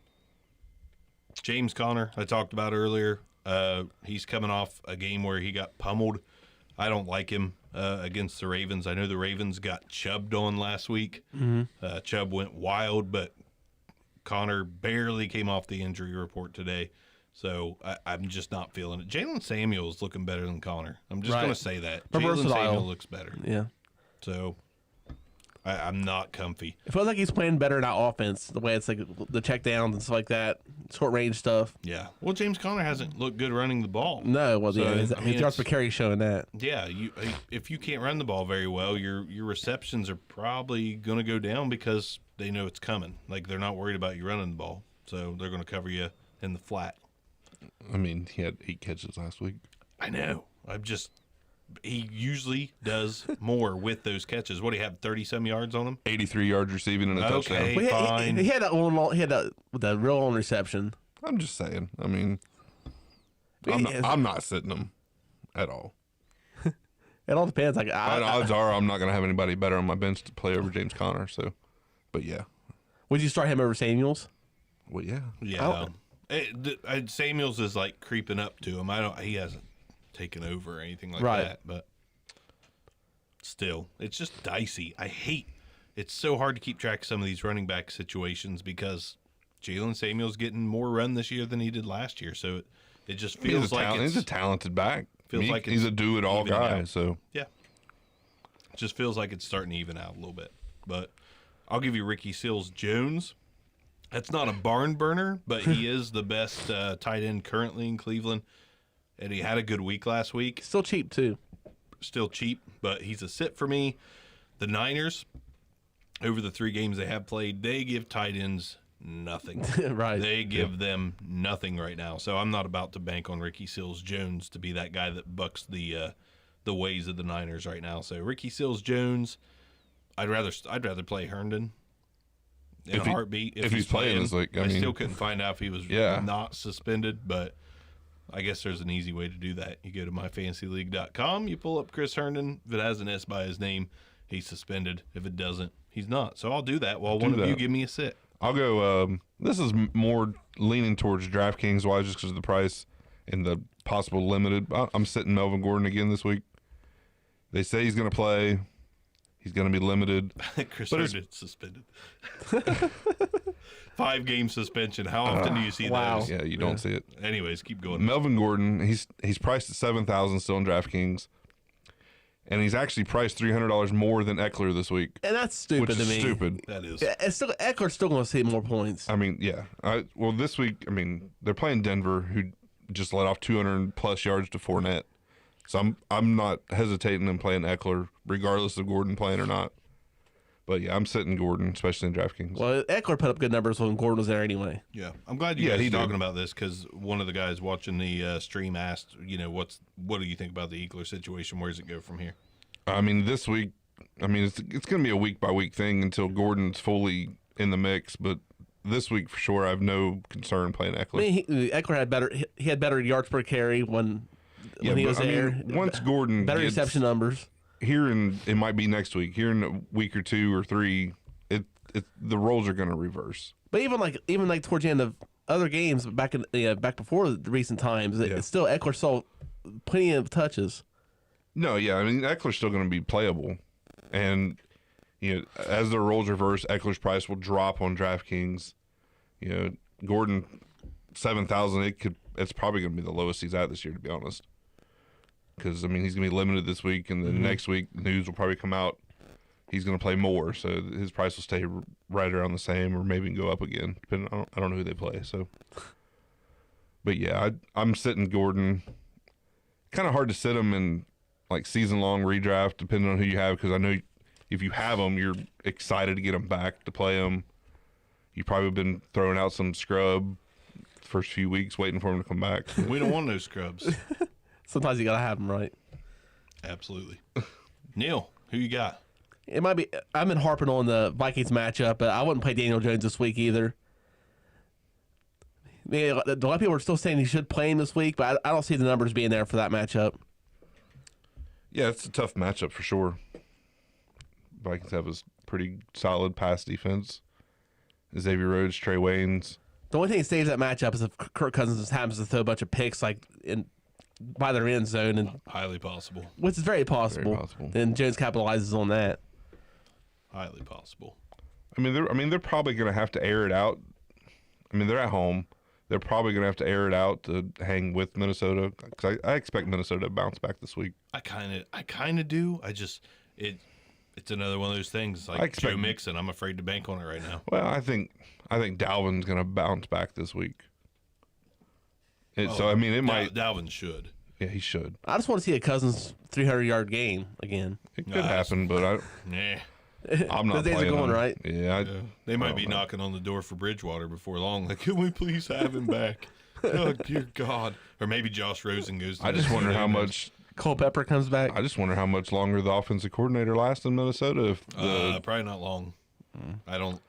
James Conner, I talked about earlier. He's coming off a game where he got pummeled. I don't like him against the Ravens. I know the Ravens got Chubbed on last week. Mm-hmm. Chubb went wild, but Conner barely came off the injury report today. So I'm just not feeling it. Jalen Samuel is looking better than Conner. I'm just going to say that. Jalen Samuel looks better. Yeah. So I'm not comfy. It feels like he's playing better in that offense, the way it's like the check downs and stuff like that, short range stuff. Yeah. Well, James Conner hasn't looked good running the ball. No, well, So, his yards per carry showing that. Yeah, if you can't run the ball very well, your receptions are probably going to go down because they know it's coming. Like they're not worried about you running the ball, so they're going to cover you in the flat. I mean, he had 8 catches last week. I know. He usually does more with those catches. What do you have? 30-some yards on him. 83 yards receiving and a touchdown. Okay, fine. He had that real long reception. I'm just saying. I mean, I'm not sitting him at all. It all depends. Like odds are I'm not going to have anybody better on my bench to play over James Conner. So, but yeah. Would you start him over Samuels? Well, yeah. Yeah. Samuels is like creeping up to him. He hasn't taken over or anything like that, but still, it's just dicey. It's so hard to keep track of some of these running back situations because Jalen Samuel's getting more run this year than he did last year. So it just feels he's a talented back. He's a do-it-all guy. So yeah, it just feels like it's starting to even out a little bit. But I'll give you Ricky Seals-Jones. That's not a barn burner, but he is the best tight end currently in Cleveland. And he had a good week last week. Still cheap, too. Still cheap, but he's a sit for me. The Niners, over the 3 games they have played, they give tight ends nothing. Right. They give them nothing right now. So I'm not about to bank on Ricky Seals-Jones to be that guy that bucks the ways of the Niners right now. So Ricky Seals-Jones, I'd rather play Herndon in a heartbeat. If he's playing, it's like, I still couldn't find out if he was not suspended, but I guess there's an easy way to do that. You go to myfantasyleague.com, you pull up Chris Herndon. If it has an S by his name, he's suspended. If it doesn't, he's not. So I'll do that while one of you give me a sit. I'll go. This is more leaning towards DraftKings wise, just because of the price and the possible limited. I'm sitting Melvin Gordon again this week. They say he's going to play. He's going to be limited. Chris But it's- Herndon suspended. 5-game suspension. How often do you see wow. those? Yeah, you don't see it. Anyways, keep going. Melvin Gordon, he's priced at $7,000 still on DraftKings, and he's actually priced $300 more than Eckler this week, And that's stupid which to is me. stupid. That is. Yeah, it's still Eckler's still going to see more points. I mean, yeah. Well, this week, I mean, they're playing Denver, who just let off 200+ yards to Fournette. So I'm not hesitating in playing Eckler, regardless of Gordon playing or not. But yeah, I'm sitting Gordon, especially in DraftKings. Well, Eckler put up good numbers when Gordon was there anyway. Yeah, I'm glad you Yeah, guys he are did. talking about this because one of the guys watching the stream asked, what do you think about the Eckler situation? Where does it go from here? I mean, this week, it's going to be a week by week thing until Gordon's fully in the mix. But this week for sure, I have no concern playing Eckler. I mean, Eckler had better yards per carry when he but, was there. once Gordon Better gets, reception numbers. here in it might be next week. Here in a week or 2 or 3, the roles are going to reverse. But even like towards the end of other games back before the recent times, Yeah. it's still Eckler saw plenty of touches. No, yeah, I mean Eckler's still going to be playable, and as the roles reverse, Eckler's price will drop on DraftKings. Gordon 7,000. It's probably going to be the lowest he's at this year, to be honest. Because he's going to be limited this week, and then next week news will probably come out. He's going to play more, so his price will stay right around the same, or maybe go up again. Depending, I don't know who they play. So, but yeah, I'm sitting Gordon. Kind of hard to sit him in like season long redraft, depending on who you have. Because I know if you have him, you're excited to get him back to play him. You've probably been throwing out some scrub the first few weeks, waiting for him to come back. We don't want no scrubs. Sometimes you gotta have them right. Absolutely. Neil, who you got? It might be. I've been harping on the Vikings matchup, but I wouldn't play Daniel Jones this week either. A lot of people are still saying he should play him this week, but I don't see the numbers being there for that matchup. Yeah, it's a tough matchup for sure. Vikings have a pretty solid pass defense. Xavier Rhodes, Trey Waynes. The only thing that saves that matchup is if Kirk Cousins happens to throw a bunch of picks by their end zone, and Highly possible. which is very possible. Very possible. Then Jones capitalizes on that. Highly possible. They're probably going to have to air it out. They're at home. They're probably going to have to air it out to hang with Minnesota. Because I expect Minnesota to bounce back this week. I kind of do. It's another one of those things like expect- Joe Mixon. I'm afraid to bank on it right now. Well, I think Dalvin's going to bounce back this week. It might. Dalvin should. Yeah, he should. I just want to see a Cousins 300-yard game again. It could Nice. happen, but Nah. I'm not Those days are playing going, him. right? Yeah, They might be knocking on the door for Bridgewater before long. Like, can we please have him back? Oh, dear God. Or maybe Josh Rosen goes to I just wonder how much. Culpepper comes back. I just wonder how much longer the offensive coordinator lasts in Minnesota. If the, probably not long. I don't.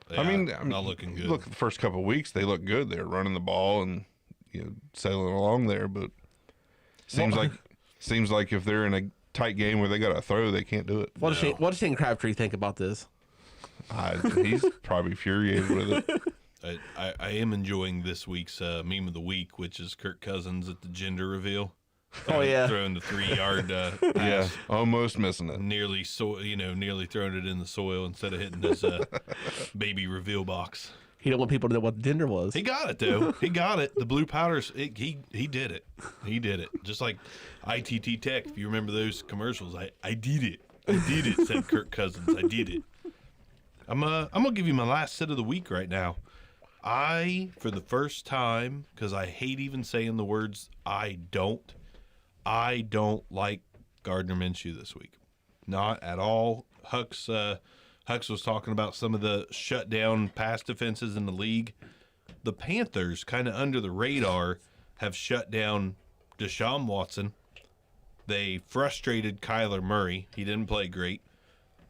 Not looking good. Look, the first couple of weeks they look good. They're running the ball and sailing along there, but seems like if they're in a tight game where they got to throw, they can't do it. What does Shane Crabtree think about this? He's probably infuriated with it. I am enjoying this week's meme of the week, which is Kirk Cousins at the gender reveal. Oh, yeah. Throwing the 3-yard Yeah, pass. almost missing it. Nearly throwing it in the soil instead of hitting his baby reveal box. He don't want people to know what Dinder was. He got it though. He got it. The blue powders. He did it. He did it. Just like ITT Tech. If you remember those commercials, I did it. I did it. Said Kirk Cousins. I did it. I'm gonna give you my last sit of the week right now. For the first time, because I hate even saying the words I don't like Gardner Minshew this week. Not at all. Hux was talking about some of the shutdown pass defenses in the league. The Panthers, kind of under the radar, have shut down Deshaun Watson. They frustrated Kyler Murray. He didn't play great.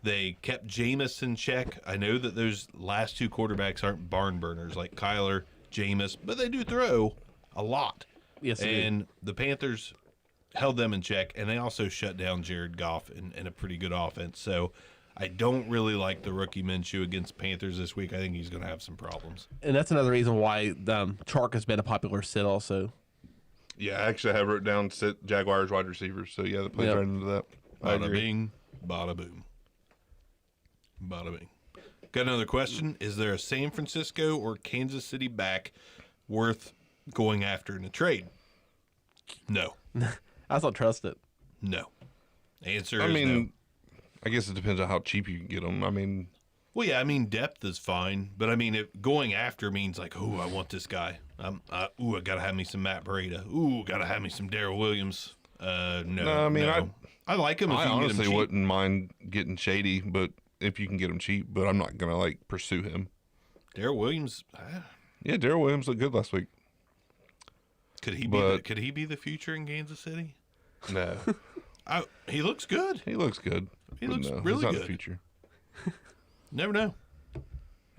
They kept Jameis in check. I know that those last two quarterbacks aren't barn burners like Kyler, Jameis, but they do throw a lot. Yes, they do. And the Panthers held them in check, and they also shut down Jared Goff in a pretty good offense. So I don't really like the rookie Minshew against Panthers this week. I think he's going to have some problems. And that's another reason why Chark has been a popular sit also. Yeah, I actually have wrote down sit Jaguars wide receivers. So yeah, that plays right into that. I Bada agree. bing, bada boom. Bada bing. Got another question. Is there a San Francisco or Kansas City back worth going after in a trade? No. I don't trust it. No. Answer I is mean, no. I guess it depends on how cheap you can get them. I mean, Well, yeah, I mean, depth is fine, but I mean, going after means like, oh, I want this guy. I gotta have me some Matt Breida. Ooh, gotta have me some Darrell Williams. No, I mean, no. I like him. If I you can get him honestly cheap. wouldn't mind getting Shady, but if you can get him cheap, but I'm not gonna like pursue him. Darrell Williams. Yeah, Darrell Williams looked good last week. Could he be the future in Kansas City? No, He looks good. he looks good. He but looks no, really he's not good. the future. Never know.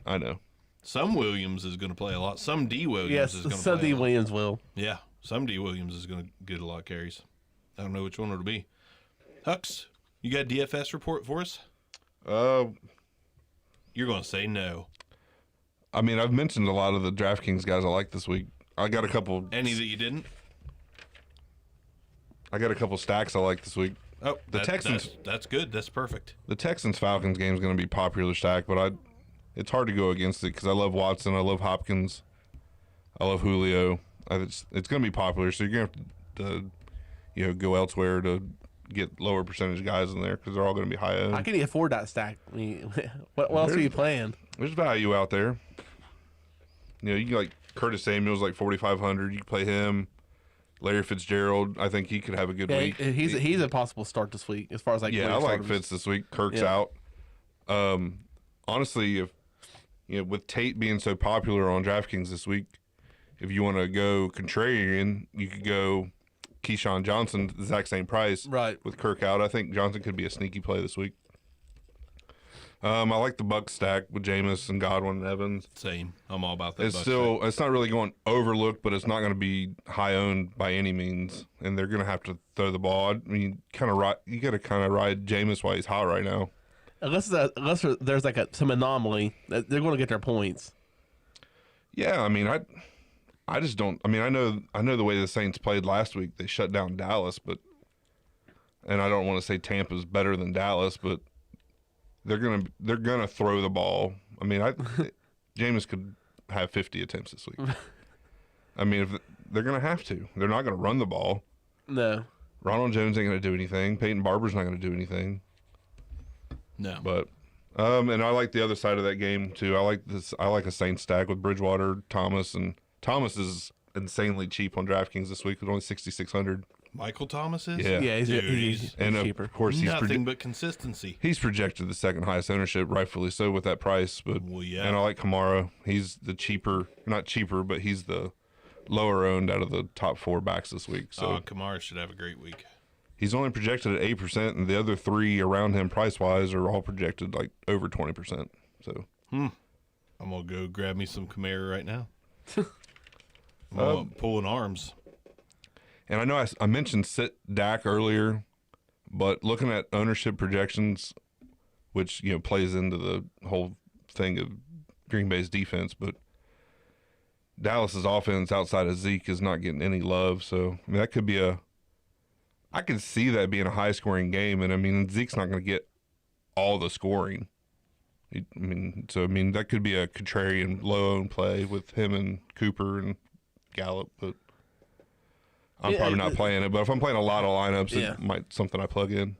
I know. Some Williams is going to play a lot. Some D Williams Yes, is going to Sunday play a lot. Williams will. Yeah, some D Williams is going to get a lot of carries. I don't know which one it'll be. Hux, you got a DFS report for us? You're going to say no. I mean, I've mentioned a lot of the DraftKings guys I like this week. I got a couple. Any that you didn't? I got a couple stacks I like this week. Oh, The Texans- That's good. That's perfect. The Texans Falcons game is going to be popular stack, but it's hard to go against it because I love Watson, I love Hopkins, I love Julio. It's going to be popular, so you're going to have to, go elsewhere to get lower percentage guys in there because they're all going to be high How end. can you afford that stack? I mean, what else are you playing? There's value out there. You can like Curtis Samuel's like 4,500. You can play him. Larry Fitzgerald, I think he could have a good Yeah, week. he's a possible start this week as far as like. Yeah, where I like starters. Fitz this week. Kirk's Yeah. out. Honestly, if with Tate being so popular on DraftKings this week, if you want to go contrarian, you could go Keyshawn Johnson, the exact same price. Right. With Kirk out, I think Johnson could be a sneaky play this week. I like the Bucks stack with Jameis and Godwin and Evans. Same. I'm all about that. It's Bucs still, thing. it's not really going overlooked, but it's not going to be high owned by any means, and they're going to have to throw the ball. I mean, you got to kind of ride Jameis while he's hot right now. Unless there's like some anomaly, they're going to get their points. Yeah, I mean, I just don't. I mean, I know the way the Saints played last week. They shut down Dallas, and I don't want to say Tampa's better than Dallas, but they're gonna throw the ball. I mean, Jameis could have 50 attempts this week. I mean, if they're gonna have to, they're not gonna run the ball. No. Ronald Jones ain't gonna do anything. Peyton Barber's not gonna do anything. No. But and I like the other side of that game too. I like a Saints stack with Bridgewater, Thomas, and Thomas is insanely cheap on DraftKings this week with only 6,600. Michael Thomas is? Yeah. Yeah, he's And cheaper. of course Nothing but consistency. he's projected the second highest ownership, rightfully so with that price. But Well, yeah. and I like Kamara. He's the not cheaper, but he's the lower owned out of the top 4 backs this week. So Kamara should have a great week. he's only projected at 8%, and the other 3 around him price wise are all projected like over 20%. So I'm going to go grab me some Kamara right now. I'm pulling arms. And I know I mentioned sit Dak earlier, but looking at ownership projections, which plays into the whole thing of Green Bay's defense, but Dallas's offense outside of Zeke is not getting any love. So I mean, that could be I could see that being a high scoring game, and I mean Zeke's not going to get all the scoring. That could be a contrarian low owned play with him and Cooper and Gallup, but I'm Yeah, probably not playing it. But if I'm playing a lot of lineups, Yeah. it might something I plug in.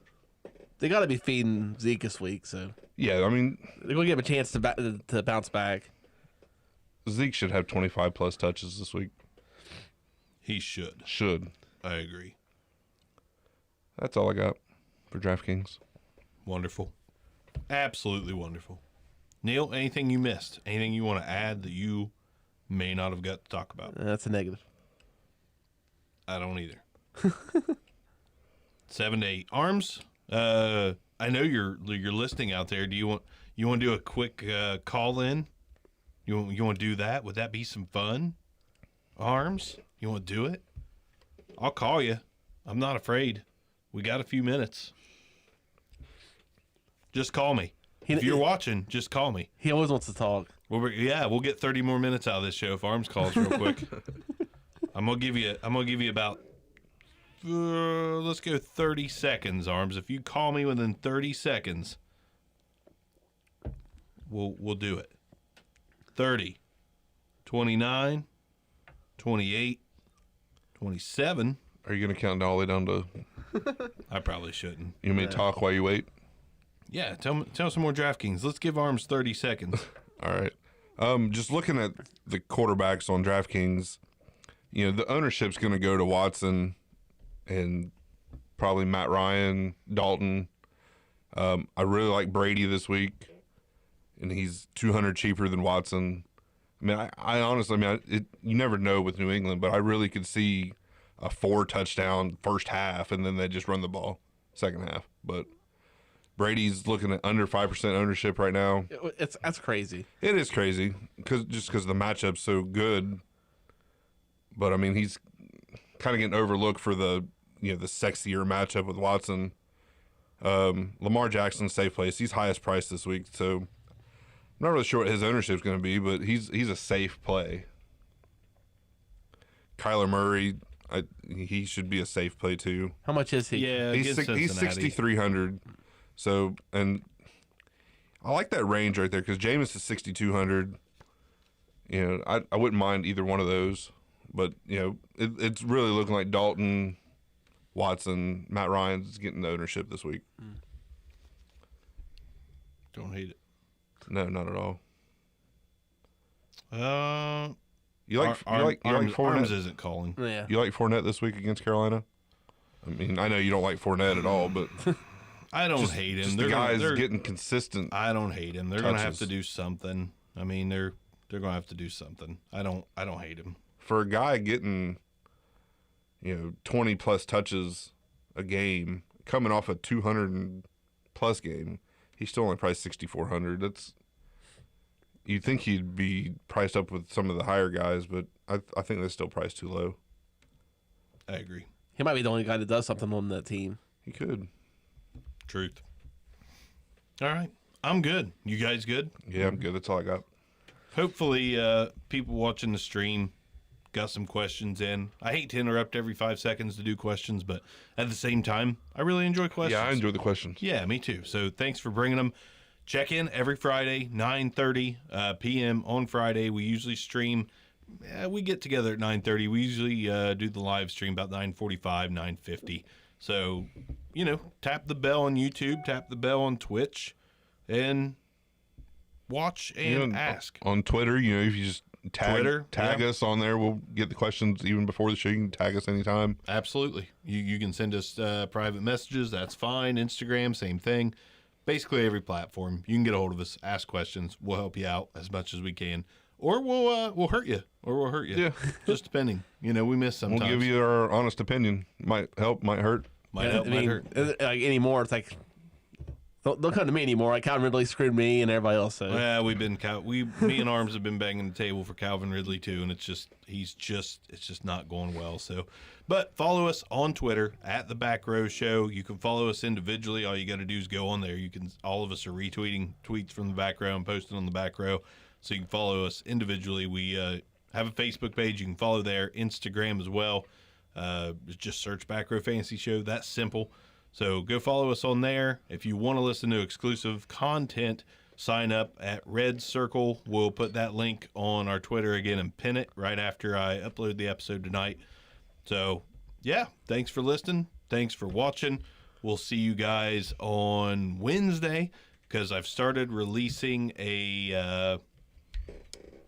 They got to be feeding Zeke this week, so Yeah, I mean they're going to give him a chance to bounce back. Zeke should have 25 plus touches this week. He should. Should. I agree. That's all I got for DraftKings. Wonderful. Absolutely wonderful. Neil, anything you missed? Anything you want to add that you may not have got to talk about? That's a negative. I don't either. 7 to 8 arms. I know you're listing out there. Do you want to do a quick call in? You want to do that? Would that be some fun? Arms? You want to do it? I'll call you. I'm not afraid. We got a few minutes. just call me. If you're watching, just call me. He always wants to talk. We'll get 30 more minutes out of this show if Arms calls real quick. I'm gonna give you about let's go 30 seconds, Arms. If you call me within 30 seconds, we'll do it. 30, 29, 28, 27. Are you going to count all the way down to... I probably shouldn't. You may talk while you wait? Yeah, tell some more DraftKings. Let's give Arms 30 seconds. All right. Just looking at the quarterbacks on DraftKings, the ownership's going to go to Watson and probably Matt Ryan, Dalton. I really like Brady this week, and he's $200 cheaper than Watson. I mean, I honestly, you never know with New England, but I really could see a 4-touchdown first half, and then they just run the ball second half. But Brady's looking at under 5% ownership right now. That's crazy. It is crazy because the matchup's so good. But I mean, he's kind of getting overlooked for the the sexier matchup with Watson. Lamar Jackson's safe place. He's highest priced this week, so I'm not really sure what his ownership's going to be, but he's a safe play. Kyler Murray, he should be a safe play too. How much is he? Yeah, he's 6,300. So, and I like that range right there because Jameis is 6,200. I wouldn't mind either one of those, but it's really looking like Dalton, Watson, Matt Ryan's getting the ownership this week. Don't hate it. No, not at all. You like Fournette? Arms isn't calling. Yeah. You like Fournette this week against Carolina? I mean, I know you don't like Fournette at all, but I don't hate him. The guy's getting consistent. I don't hate him. They're going to have touches. to do something. I mean, they're going to have to do something. I don't hate him. For a guy getting 20 plus touches a game, coming off a 200 plus game, he's still only priced 6,400. You'd think he'd be priced up with some of the higher guys, but I think they're still priced too low. I agree. He might be the only guy that does something on that team. He could. Truth. All right. I'm good. You guys good? Yeah, I'm good. That's all I got. Hopefully, people watching the stream got some questions in. I hate to interrupt every 5 seconds to do questions, but at the same time, I really enjoy questions. Yeah, I enjoy the questions. Yeah, me too. So thanks for bringing them. Check in every Friday, 9:30 p.m. on Friday. We usually stream. We get together at 9:30. We usually do the live stream about 9:45, 9:50. So, tap the bell on YouTube, tap the bell on Twitch, and watch and ask. On Twitter, if you just tag us on there, we'll get the questions even before the show. You can tag us anytime. Absolutely. You can send us private messages. That's fine. Instagram, same thing. Basically every platform. You can get a hold of us, ask questions. We'll help you out as much as we can. Or we'll hurt you. Yeah. Just depending. We miss sometimes. We'll give you our honest opinion. Might help, might hurt. Might help, might hurt. Like anymore, it's like don't come to me anymore. Like Calvin Ridley screwed me and everybody else. So. Yeah, me and Arms have been banging the table for Calvin Ridley too, and it's just not going well. So, but follow us on Twitter at The Back Row Show. You can follow us individually. All you got to do is go on there. All of us are retweeting tweets from the Back Row and posting on the Back Row, so you can follow us individually. We have a Facebook page. You can follow there, Instagram as well. Just search Back Row Fantasy Show. That's simple. So go follow us on there. If you want to listen to exclusive content, sign up at Red Circle. We'll put that link on our Twitter again and pin it right after I upload the episode tonight. So, yeah, thanks for listening. Thanks for watching. We'll see you guys on Wednesday because I've started releasing a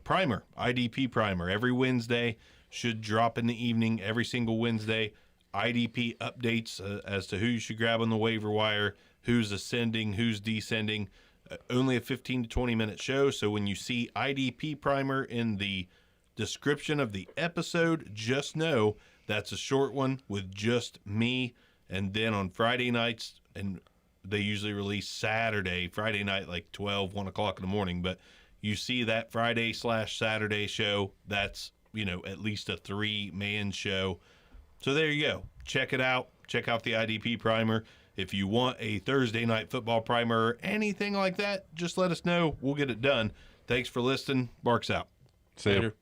primer, IDP primer, every Wednesday. Should drop in the evening every single Wednesday. IDP updates as to who you should grab on the waiver wire, who's ascending, who's descending. Only a 15 to 20 minute show. So when you see IDP primer in the description of the episode, just know that's a short one with just me. And then on Friday nights, and they usually release Friday night, like 12, 1 o'clock in the morning. But you see that Friday/Saturday show, that's, at least a 3-man show. So there you go. Check it out. Check out the IDP primer. If you want a Thursday night football primer or anything like that, just let us know. We'll get it done. Thanks for listening. Barks out. See ya. Later.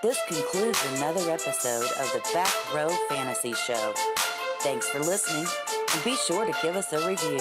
This concludes another episode of the Back Row Fantasy Show. Thanks for listening, and be sure to give us a review.